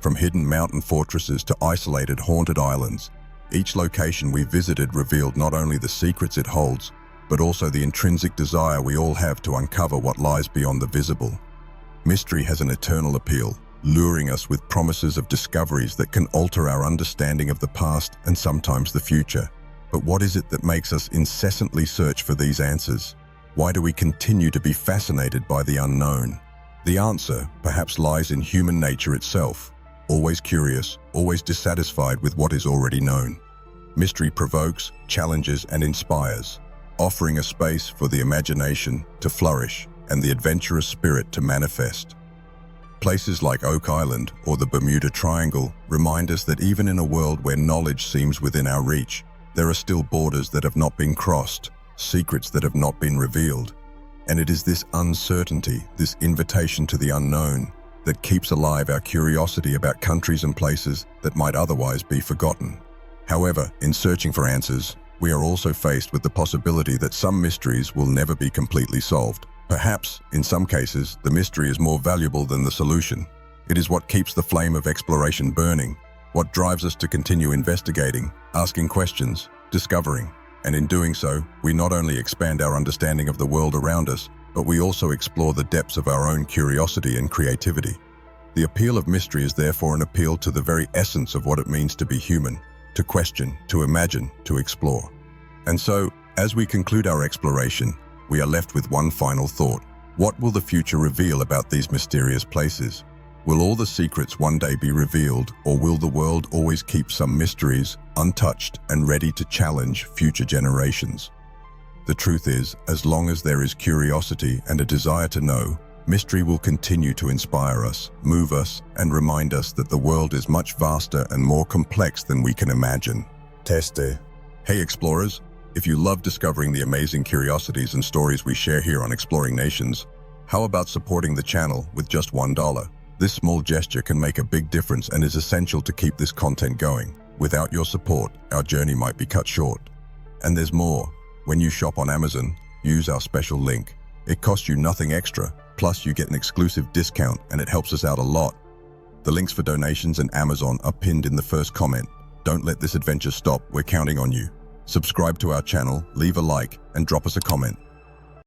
Speaker 1: From hidden mountain fortresses to isolated haunted islands, each location we visited revealed not only the secrets it holds, but also the intrinsic desire we all have to uncover what lies beyond the visible. Mystery has an eternal appeal, luring us with promises of discoveries that can alter our understanding of the past and sometimes the future. But what is it that makes us incessantly search for these answers? Why do we continue to be fascinated by the unknown? The answer perhaps lies in human nature itself, always curious, always dissatisfied with what is already known. Mystery provokes, challenges, and inspires, offering a space for the imagination to flourish and the adventurous spirit to manifest. Places like Oak Island or the Bermuda Triangle remind us that even in a world where knowledge seems within our reach, there are still borders that have not been crossed, secrets that have not been revealed. And it is this uncertainty, this invitation to the unknown, that keeps alive our curiosity about countries and places that might otherwise be forgotten. However, in searching for answers, we are also faced with the possibility that some mysteries will never be completely solved. Perhaps, in some cases, the mystery is more valuable than the solution. It is what keeps the flame of exploration burning, what drives us to continue investigating, asking questions, discovering. And in doing so, we not only expand our understanding of the world around us, but we also explore the depths of our own curiosity and creativity. The appeal of mystery is therefore an appeal to the very essence of what it means to be human, to question, to imagine, to explore. And so, as we conclude our exploration, we are left with one final thought. What will the future reveal about these mysterious places? Will all the secrets one day be revealed, or will the world always keep some mysteries untouched and ready to challenge future generations? The truth is, as long as there is curiosity and a desire to know, mystery will continue to inspire us, move us, and remind us that the world is much vaster and more complex than we can imagine. Teste. Hey explorers, if you love discovering the amazing curiosities and stories we share here on Exploring Nations, how about supporting the channel with just $1? This small gesture can make a big difference and is essential to keep this content going. Without your support, our journey might be cut short. And there's more. When you shop on Amazon, use our special link. It costs you nothing extra, plus you get an exclusive discount and it helps us out a lot. The links for donations and Amazon are pinned in the first comment. Don't let this adventure stop. We're counting on you. Subscribe to our channel, leave a like, and drop us a comment.